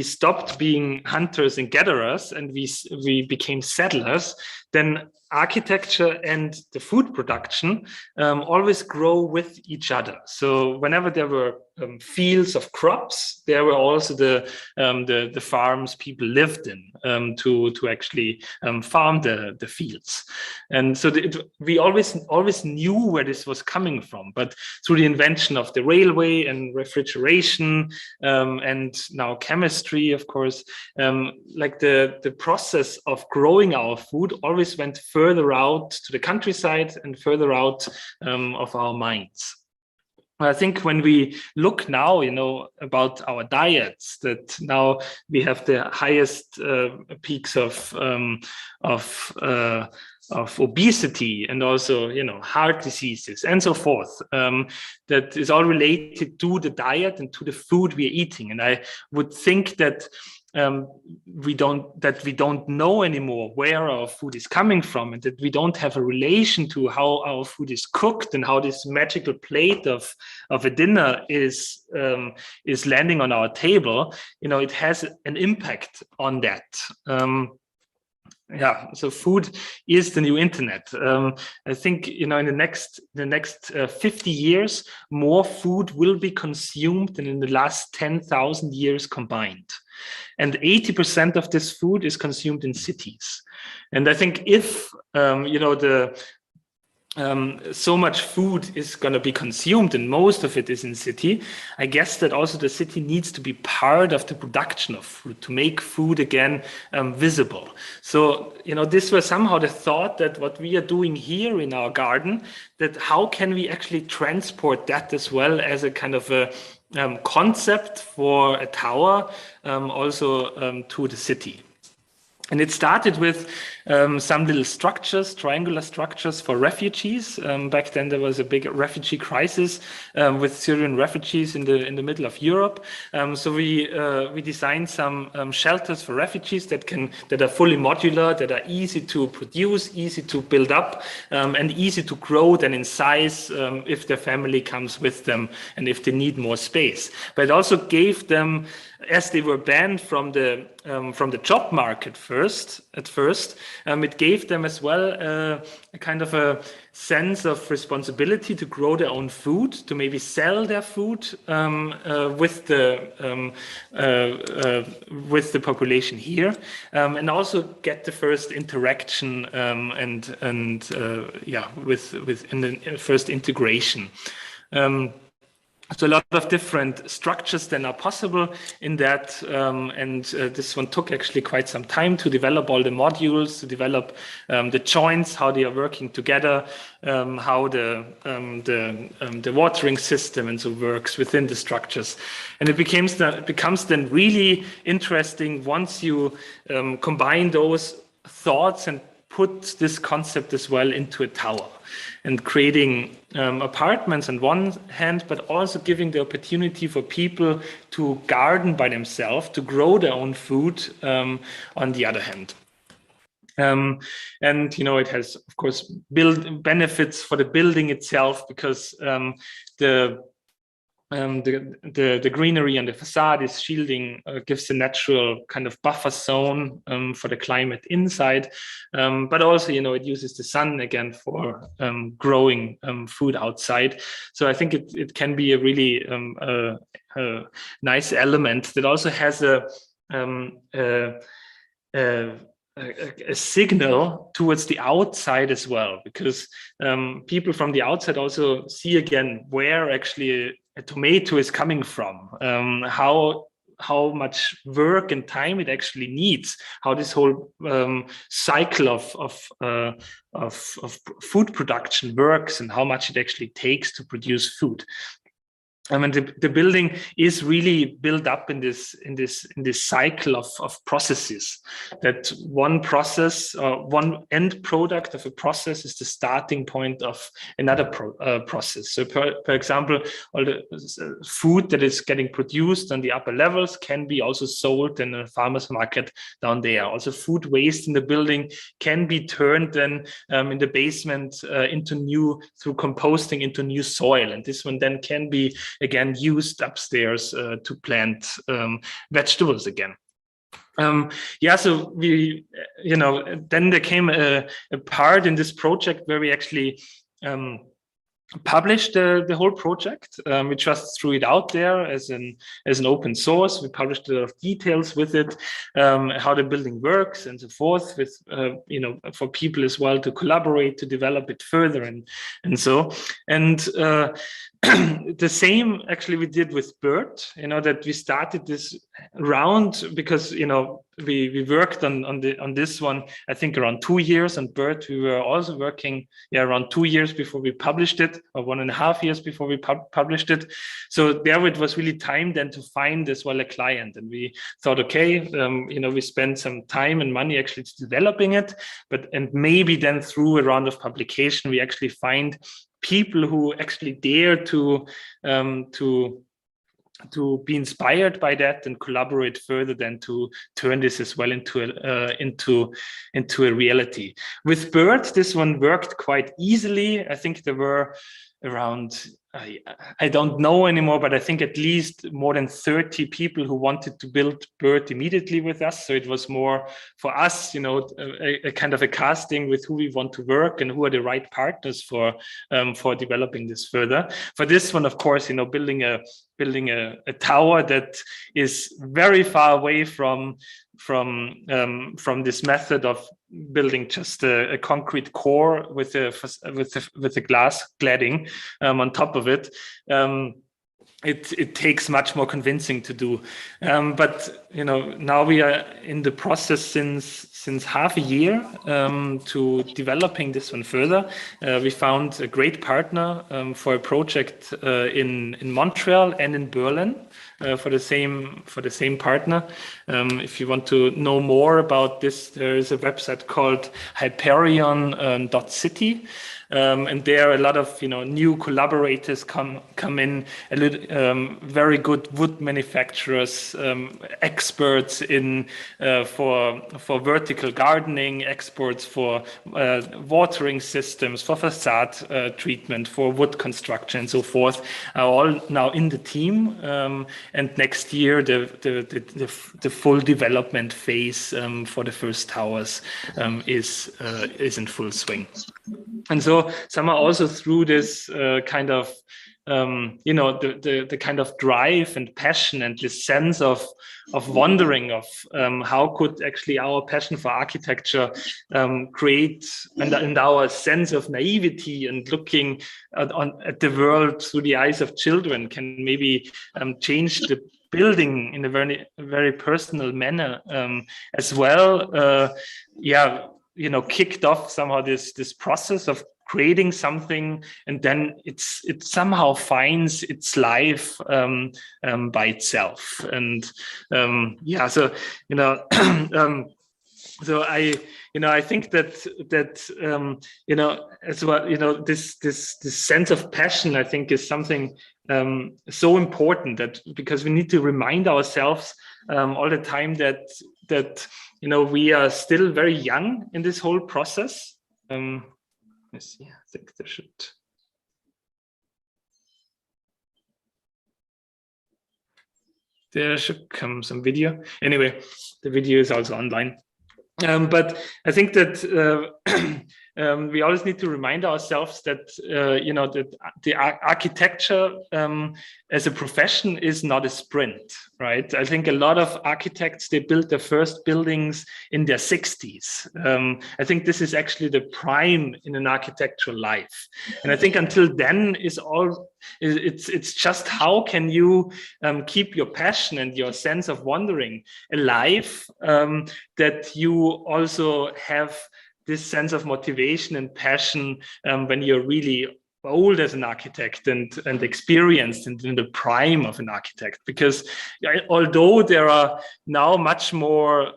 stopped being hunters and gatherers and we became settlers, then architecture and the food production always grow with each other. So whenever there were fields of crops, there were also the farms people lived in to actually farm the fields. And so we always knew where this was coming from, but through the invention of the railway and refrigeration and now chemistry, of course, like the process of growing our food always went further out to the countryside and further out of our minds. I think when we look now, about our diets, that now we have the highest peaks of obesity, and also, heart diseases and so forth, that is all related to the diet and to the food we are eating. And I would think that we don't know anymore where our food is coming from, and that we don't have a relation to how our food is cooked and how this magical plate of a dinner is landing on our table. It has an impact on that. So food is the new internet. I think, in the next 50 years, more food will be consumed than in the last 10,000 years combined. And 80% of this food is consumed in cities. And I think if, so much food is going to be consumed, and most of it is in city, I guess that also the city needs to be part of the production of food to make food again visible. So, this was somehow the thought that what we are doing here in our garden, that how can we actually transport that as well as a kind of a concept for a tower, also to the city. And it started with some little structures, triangular structures for refugees. Back then, there was a big refugee crisis with Syrian refugees in the middle of Europe. So we designed some shelters for refugees that are fully modular, that are easy to produce, easy to build up, and easy to grow then in size if their family comes with them and if they need more space. But it also gave them, as they were banned from the job market at first, it gave them as well a kind of a sense of responsibility to grow their own food, to maybe sell their food with the population here, and also get the first interaction with the first integration. So a lot of different structures then are possible in that, and this one took actually quite some time to develop all the modules, to develop the joints, how they are working together, how the watering system and so works within the structures. And it becomes then really interesting once you combine those thoughts and put this concept as well into a tower, and creating apartments on one hand, but also giving the opportunity for people to garden by themselves, to grow their own food on the other hand. And it has, of course, benefits for the building itself, because the greenery on the facade is shielding, gives a natural kind of buffer zone for the climate inside, but also it uses the sun again for growing food outside. So I think it can be a really a nice element that also has a signal towards the outside as well, because people from the outside also see again where actually a tomato is coming from, how much work and time it actually needs, how this whole cycle of food production works, and how much it actually takes to produce food. I mean, the building is really built up in this cycle of processes. That one process, one end product of a process is the starting point of another process. So, for example, all the food that is getting produced on the upper levels can be also sold in a farmer's market down there. Also, food waste in the building can be turned then in the basement through composting into new soil, and this one then can be again used upstairs to plant vegetables again. So we, then there came a part in this project where we actually published the whole project. We just threw it out there as an open source. We published a lot of details with it, how the building works and so forth, with for people as well to collaborate to develop it further and so. And the same actually we did with Bird, that we started this round because we worked on this one I think around 2 years. On Bird we were also working around 2 years before we published it, or 1.5 years before we published it. So there it was really time then to find as well a client, and we thought, okay, we spent some time and money actually developing it, and maybe then through a round of publication we actually find people who actually dare to be inspired by that and collaborate further, than to turn this as well into a reality. With Bird, this one worked quite easily. I think there were around, I don't know anymore, but I think at least more than 30 people who wanted to build Bird immediately with us. So it was more for us, a kind of a casting with who we want to work and who are the right partners for developing this further. For this one, of course, building a tower that is very far away from this method of building just a concrete core with a glass cladding on top of it. it takes much more convincing to do. But now we are in the process since half a year to developing this one further. We found a great partner for a project in Montreal and in Berlin. For the same partner. If you want to know more about this, there is a website called Hyperion.city. And there a lot of new collaborators come in, very good wood manufacturers, experts in for vertical gardening, experts for watering systems, for facade treatment, for wood construction, and so forth, are all now in the team. And next year the full development phase for the first towers is in full swing. And so somehow also through this kind of the kind of drive and passion and this sense of wondering of how could actually our passion for architecture create and our sense of naivety and looking at the world through the eyes of children can maybe change the building in a very, very personal manner as well. Kicked off somehow this process of creating something, and then it somehow finds its life by itself. And so I think that as well, this sense of passion, I think, is something so important, that because we need to remind ourselves all the time that we are still very young in this whole process. Let's see, I think there should come some video. Anyway, the video is also online. But I think that we always need to remind ourselves that that the architecture as a profession is not a sprint, right? I think a lot of architects, they built their first buildings in their 60s. I think this is actually the prime in an architectural life, and I think until then it's just how can you keep your passion and your sense of wondering alive, that you also have this sense of motivation and passion when you're really old as an architect and experienced and in the prime of an architect. Because although there are now much more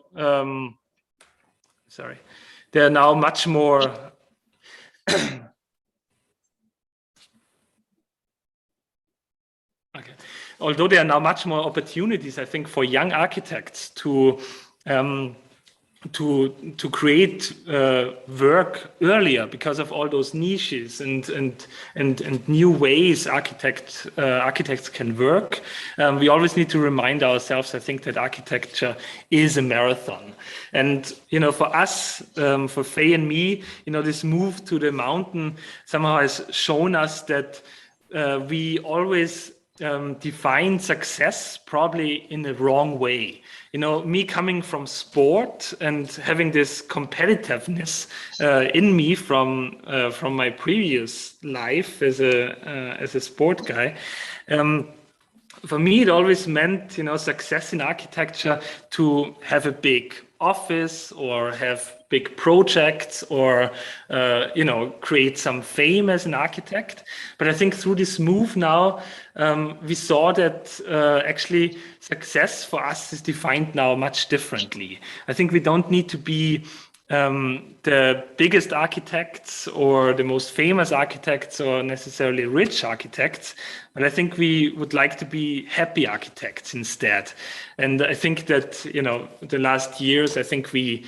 although there are now much more opportunities, I think, for young architects to create work earlier because of all those niches and new ways architects can work. We always need to remind ourselves, I think, that architecture is a marathon. And for us, for Faye and me, this move to the mountain somehow has shown us that we always define success probably in the wrong way. Me coming from sport and having this competitiveness in me from my previous life as a sport guy. For me, it always meant, success in architecture to have a big office or have big projects or, create some fame as an architect. But I think through this move now, we saw that actually success for us is defined now much differently. I think we don't need to be the biggest architects or the most famous architects or necessarily rich architects, but I think we would like to be happy architects instead. And I think that, the last years, I think we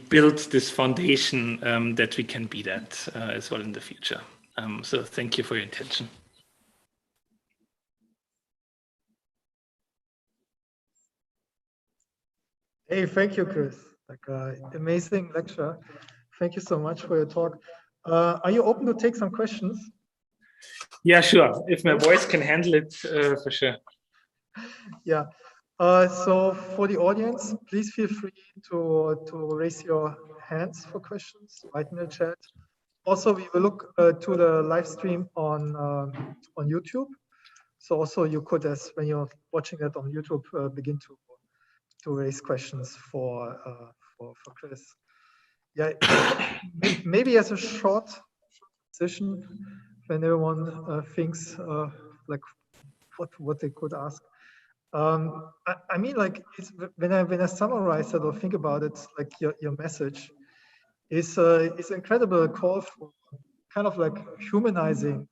built this foundation that we can be that as well in the future. So thank you for your attention. Hey, thank you, Chris. Amazing lecture. Thank you so much for your talk. Are you open to take some questions? Yeah, sure. If my voice can handle it, for sure. Yeah. So for the audience, please feel free to raise your hands for questions, write in the chat. Also, we will look to the live stream on YouTube. So also you could, as when you're watching that on YouTube, begin to raise questions for Chris. Yeah, maybe as a short session, when everyone thinks like what they could ask. I mean, like when I summarize it or think about it, like your message is an incredible call for kind of like humanizing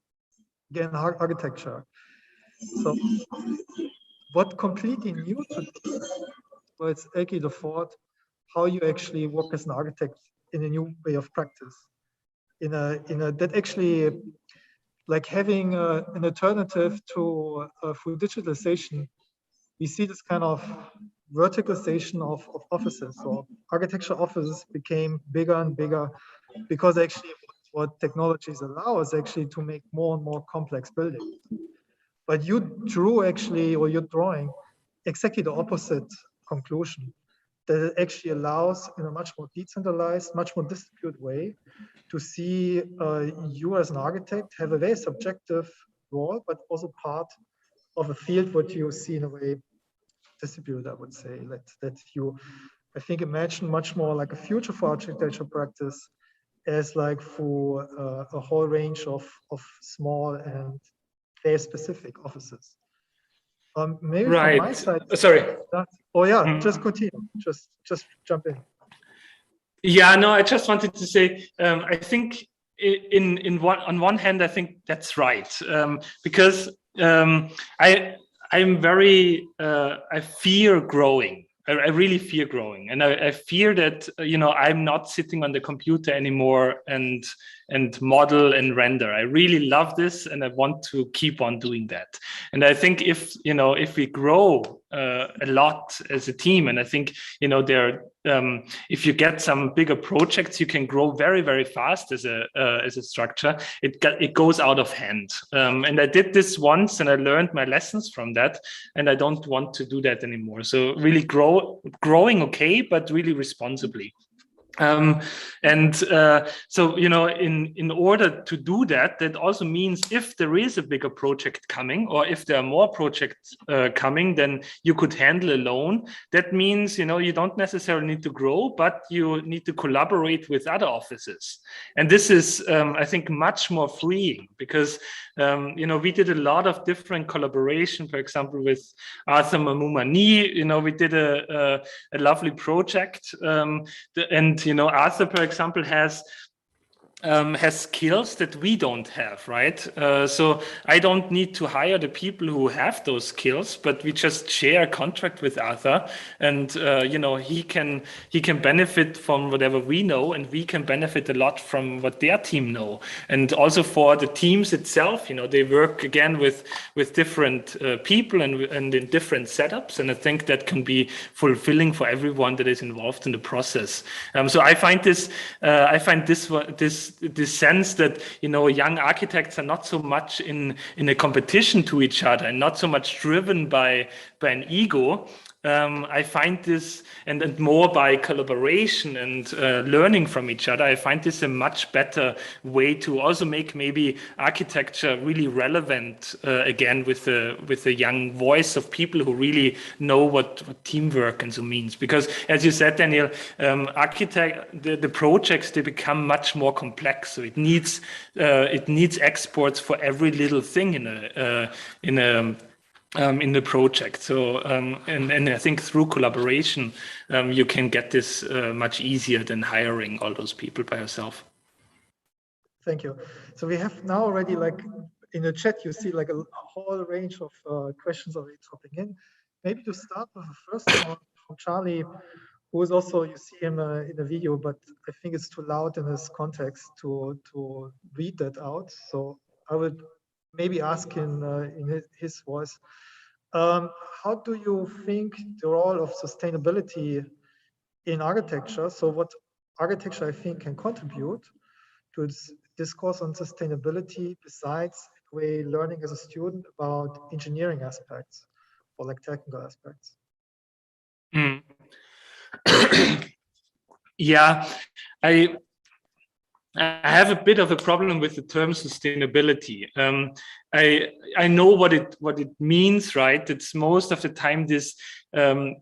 again architecture. So what completely new to this was actually the thought how you actually work as an architect in a new way of practice. In a that actually like having an alternative to through digitalization, we see this kind of verticalization of offices. So architecture offices became bigger and bigger because actually what technologies allow us actually to make more and more complex buildings. But you drew actually, or you're drawing exactly the opposite conclusion, that it actually allows in a much more decentralized, much more distributed way to see you as an architect have a very subjective role, but also part of a field what you see in a way distributed, I would say, that you, I think, imagine much more like a future for architecture practice as like for a whole range of small and very specific offices. Maybe right. from my side. Sorry. Oh yeah, just continue. Just jump in. Yeah, no, I just wanted to say, I think on one hand, I think that's right, because I'm very I fear growing. I really fear growing, and I fear that I'm not sitting on the computer anymore and model and render. I really love this, and I want to keep on doing that. And I think if we grow a lot as a team, and I think if you get some bigger projects, you can grow very, very fast as a structure. It goes out of hand, and I did this once, and I learned my lessons from that, and I don't want to do that anymore. So really growing okay, but really responsibly. So in order to do that, that also means if there is a bigger project coming, or if there are more projects coming than you could handle alone, that means you don't necessarily need to grow, but you need to collaborate with other offices. And this is I think much more freeing, because we did a lot of different collaboration, for example with Arthur Mamumani. We did a lovely project, and Arthur, for example, has skills that we don't have, right? So I don't need to hire the people who have those skills, but we just share a contract with Arthur, and he can benefit from whatever we know, and we can benefit a lot from what their team know. And also for the teams itself, they work again with different people and in different setups, and I think that can be fulfilling for everyone that is involved in the process. So I find this sense that young architects are not so much in a competition to each other, and not so much driven by an ego. I find this, and more by collaboration and learning from each other. I find this a much better way to also make maybe architecture really relevant again with the young voice of people who really know what teamwork and so means. Because as you said, Daniel, the projects, they become much more complex. So it needs experts for every little thing in the project. So and I think through collaboration you can get this much easier than hiring all those people by yourself. Thank you. So we have now already, like in the chat, you see like a whole range of questions already dropping in. Maybe to start with the first one from Charlie, who is also, you see him in the video, but I think it's too loud in this context to read that out. So I would maybe ask in his voice, how do you think the role of sustainability in architecture, so what architecture I think can contribute to this discourse on sustainability, besides the way learning as a student about engineering aspects or like technical aspects? Yeah, I have a bit of a problem with the term sustainability. I know what it means, right? It's most of the time this the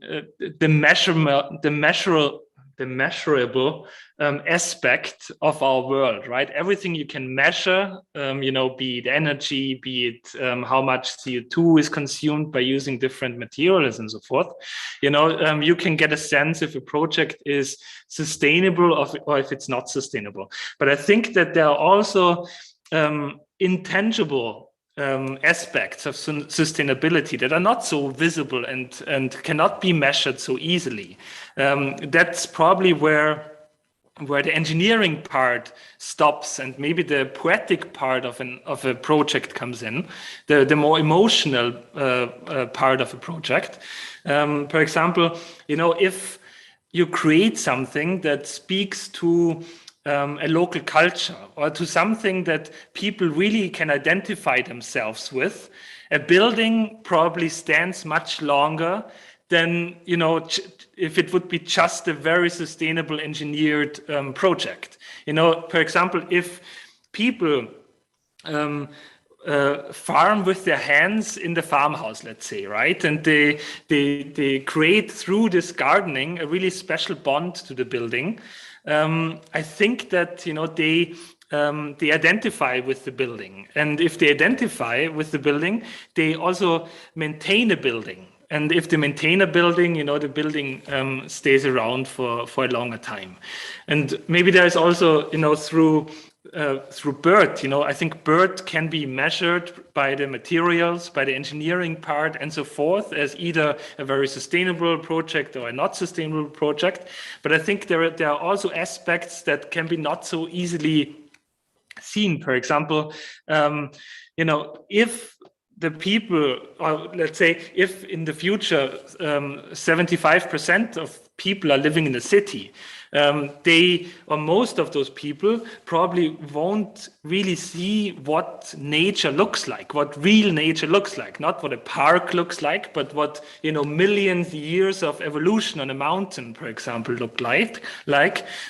measurable aspect of our world, right? Everything you can measure, be it energy, be it how much CO2 is consumed by using different materials and so forth. You can get a sense if a project is sustainable or if it's not sustainable. But I think that there are also intangible aspects of sustainability that are not so visible and cannot be measured so easily. That's probably where the engineering part stops and maybe the poetic part of a project comes in, the more emotional part of a project. For example, if you create something that speaks to a local culture or to something that people really can identify themselves with, a building probably stands much longer than, if it would be just a very sustainable engineered project. For example, if people farm with their hands in the farmhouse, let's say, right? And they create through this gardening a really special bond to the building. I think that they identify with the building, and if they identify with the building, they also maintain a building. And if they maintain a building, the building stays around for a longer time. And maybe there is also, through BERT, I think BERT can be measured by the materials, by the engineering part and so forth as either a very sustainable project or a not sustainable project. But I think there are also aspects that can be not so easily seen. For example, if the people, or let's say, if in the future 75% of people are living in the city, most of those people probably won't really see what nature looks like, what real nature looks like, not what a park looks like, but what, millions of years of evolution on a mountain, for example, look like.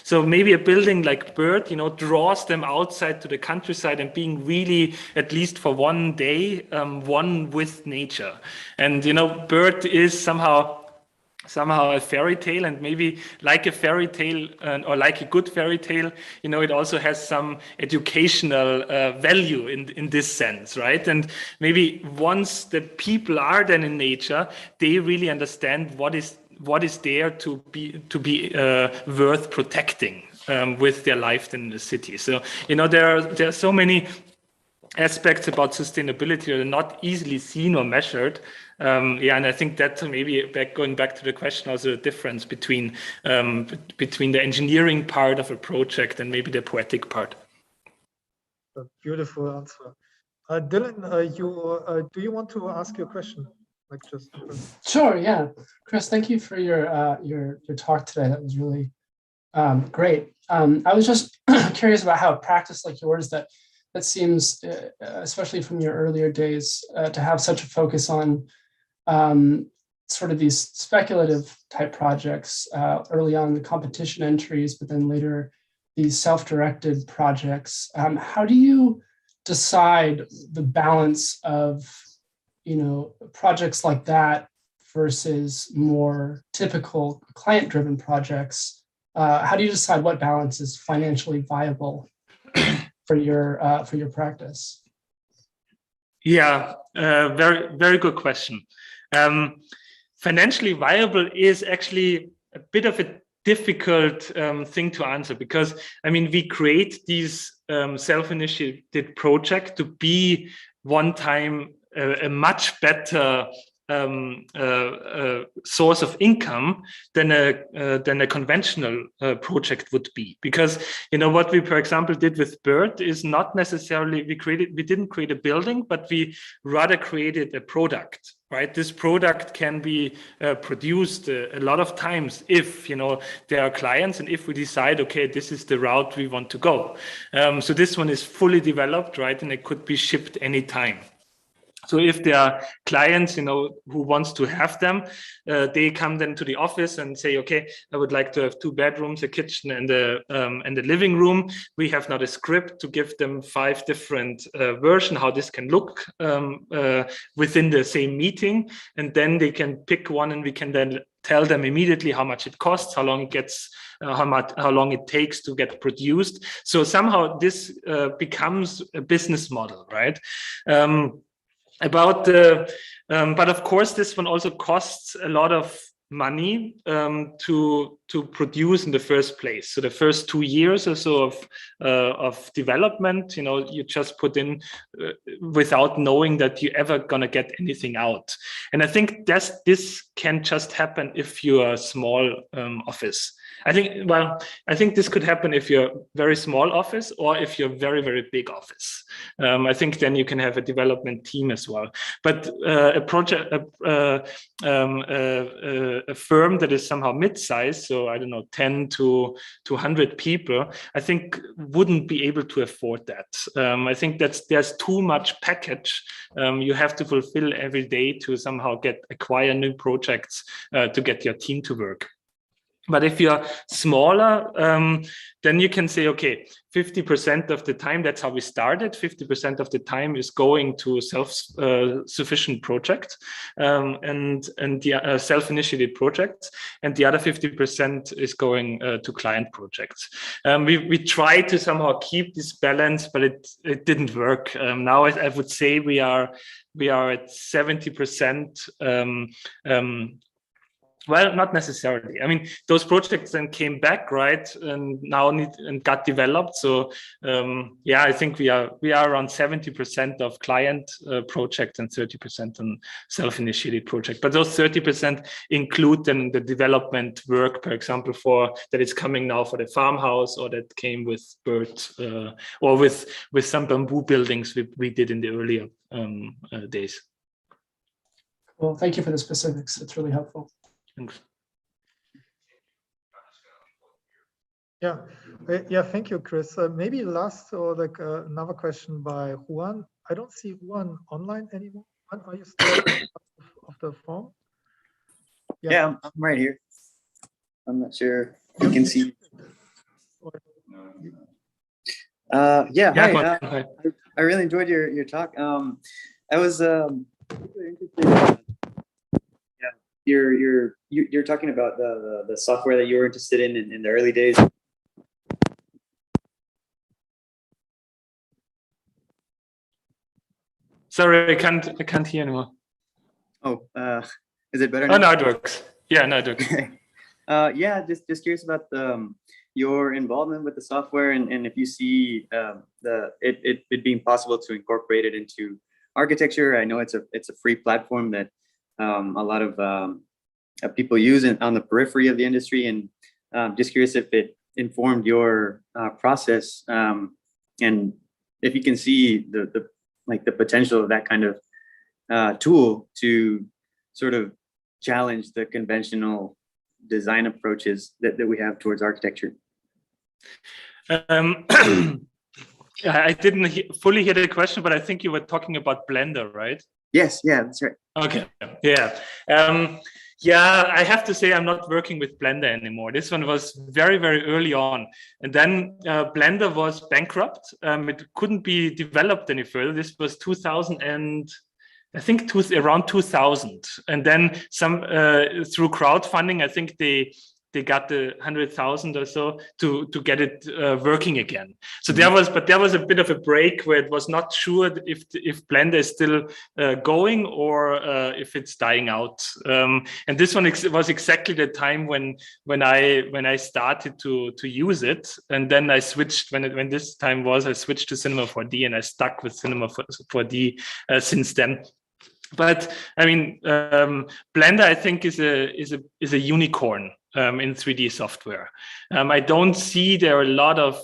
So maybe a building like BERT, draws them outside to the countryside and being really, at least for one day, one with nature. And, BERT is somehow a fairy tale, and maybe like a fairy tale or like a good fairy tale, it also has some educational value in this sense, right? And maybe once the people are then in nature, they really understand what is there to be worth protecting with their life in the city. So there are so many aspects about sustainability that are not easily seen or measured. And I think that maybe going back to the question, also the difference between the engineering part of a project and maybe the poetic part. A beautiful answer. Dylan, do you want to ask your question? Sure. Yeah, Chris, thank you for your talk today. That was really great. I was just curious about how a practice like yours that seems, especially from your earlier days, to have such a focus on sort of these speculative type projects, early on the competition entries, but then later these self-directed projects. How do you decide the balance of, projects like that versus more typical client-driven projects? How do you decide what balance is financially viable for your practice? Yeah, very, very good question. Financially viable is actually a bit of a difficult thing to answer, because we create these self-initiated projects to be one time a much better source of income than a conventional project would be. Because what we, for example, did with BERT is not necessarily we didn't create a building, but we rather created a product. Right, this product can be produced a lot of times if there are clients, and if we decide, okay, this is the route we want to go. So this one is fully developed, right, and it could be shipped anytime. So if there are clients, who wants to have them, they come then to the office and say, okay, I would like to have 2 bedrooms, a kitchen, and a living room. We have now the script to give them 5 different versions how this can look within the same meeting, and then they can pick one, and we can then tell them immediately how much it costs, how long it gets, how long it takes to get produced. So somehow this becomes a business model, right? But of course, this one also costs a lot of money to produce in the first place. So the first 2 years or so of development, you just put in without knowing that you're ever gonna get anything out. And I think this can just happen if you're a small office. I think this could happen if you're a very small office or if you're a very, very big office. I think then you can have a development team as well. But a firm that is somehow mid-sized, so I don't know, 10 to 100 people, I think wouldn't be able to afford that. I think there's too much package you have to fulfill every day to somehow acquire new projects to get your team to work. But if you're smaller, then you can say, okay, 50% of the time, that's how we started, 50% of the time is going to self-sufficient projects and the self-initiated projects, and the other 50% is going to client projects. We tried to somehow keep this balance, but it didn't work. Now I would say we are at 70%. Well, not necessarily. I mean, those projects then came back, right, and now got developed. So, I think we are around 70% of client projects and 30% on self-initiated project. But those 30% include then the development work, for example, that is coming now for the farmhouse, or that came with BERT, or with some bamboo buildings we did in the earlier days. Well, thank you for the specifics. It's really helpful. Thanks. Yeah, thank you, Chris. Maybe last or another question by Juan. I don't see Juan online anymore. Juan, are you still part of the form? Yeah, I'm right here. I'm not sure you can see. Hi. I really enjoyed your talk. I was interested. You're talking about the software that you were interested in the early days. Sorry, I can't hear anymore. Oh, is it better now? Oh, no, it works. Yeah, no, it works. Yeah, just curious about your involvement with the software, and if you see it being possible to incorporate it into architecture. I know it's a free platform that a lot of people use on the periphery of the industry, and just curious if it informed your process, and if you can see the potential of that kind of tool to sort of challenge the conventional design approaches that we have towards architecture. I didn't fully hear the question, but I think you were talking about Blender, right? Yes, yeah, that's right. Okay, yeah. I have to say I'm not working with Blender anymore. This one was very, very early on. And then Blender was bankrupt. It couldn't be developed any further. This was 2000 and I think around 2000. And then through crowdfunding, I think they got the 100,000 or so to get it working again. So there was a bit of a break where it was not sure if Blender is still going or if it's dying out. And this one was exactly the time when I started to use it, and then I switched when this time was. I switched to Cinema 4D, and I stuck with Cinema 4D since then. But I mean, Blender, I think, is a unicorn. in 3D software. I don't see there are a lot of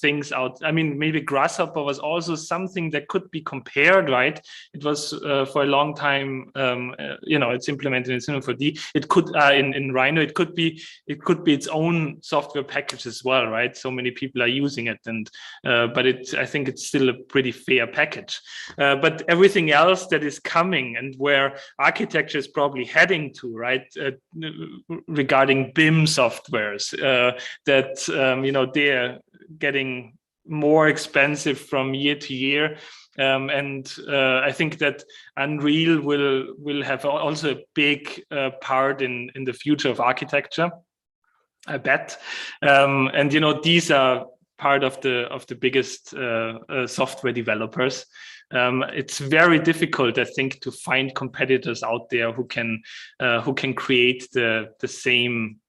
things out. I mean, maybe Grasshopper was also something that could be compared, right? It was for a long time, you know, it's implemented in Cinema 4D. It could in Rhino, it could be its own software package as well, right? So many people are using it, and but I think it's still a pretty fair package. But everything else that is coming and where architecture is probably heading to, right? Regarding BIM softwares, that you know, they're getting more expensive from year to year, and I think that Unreal will have also a big part in the future of architecture, I bet. And you know, these are part of the biggest software developers. It's very difficult, I think, to find competitors out there who can create the same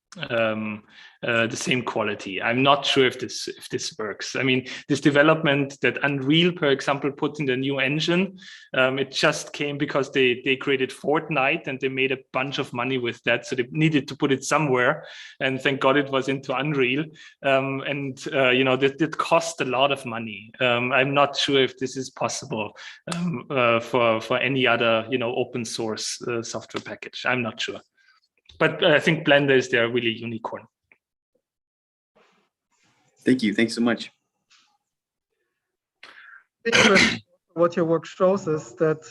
quality. I'm not sure if this works. I mean, this development that Unreal, for example, put in the new engine, it just came because they created Fortnite and they made a bunch of money with that, so they needed to put it somewhere, and thank God it was into Unreal. You know, that cost a lot of money. I'm not sure if this is possible for any other, you know, open source software package. I'm not sure. But I think Blender is their really unicorn. Thank you. Thanks so much. What your work shows is that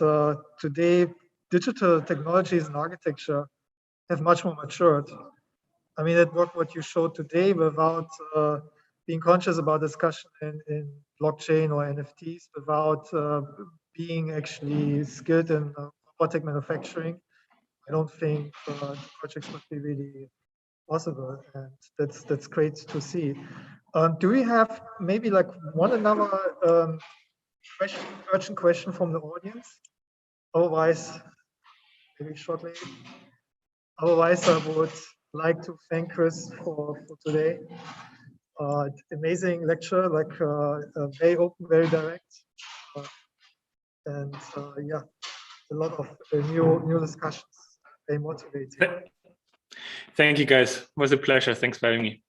today digital technologies and architecture have much more matured. I mean, that work what you showed today without being conscious about discussion in blockchain or NFTs, without being actually skilled in robotic manufacturing, I don't think projects would be really possible, and that's great to see. Do we have maybe like another urgent question from the audience? Otherwise, maybe shortly. Otherwise, I would like to thank Chris for today. Amazing lecture, like very open, very direct, and yeah, a lot of new discussions. Very motivating. Thank you, guys. It was a pleasure. Thanks for having me.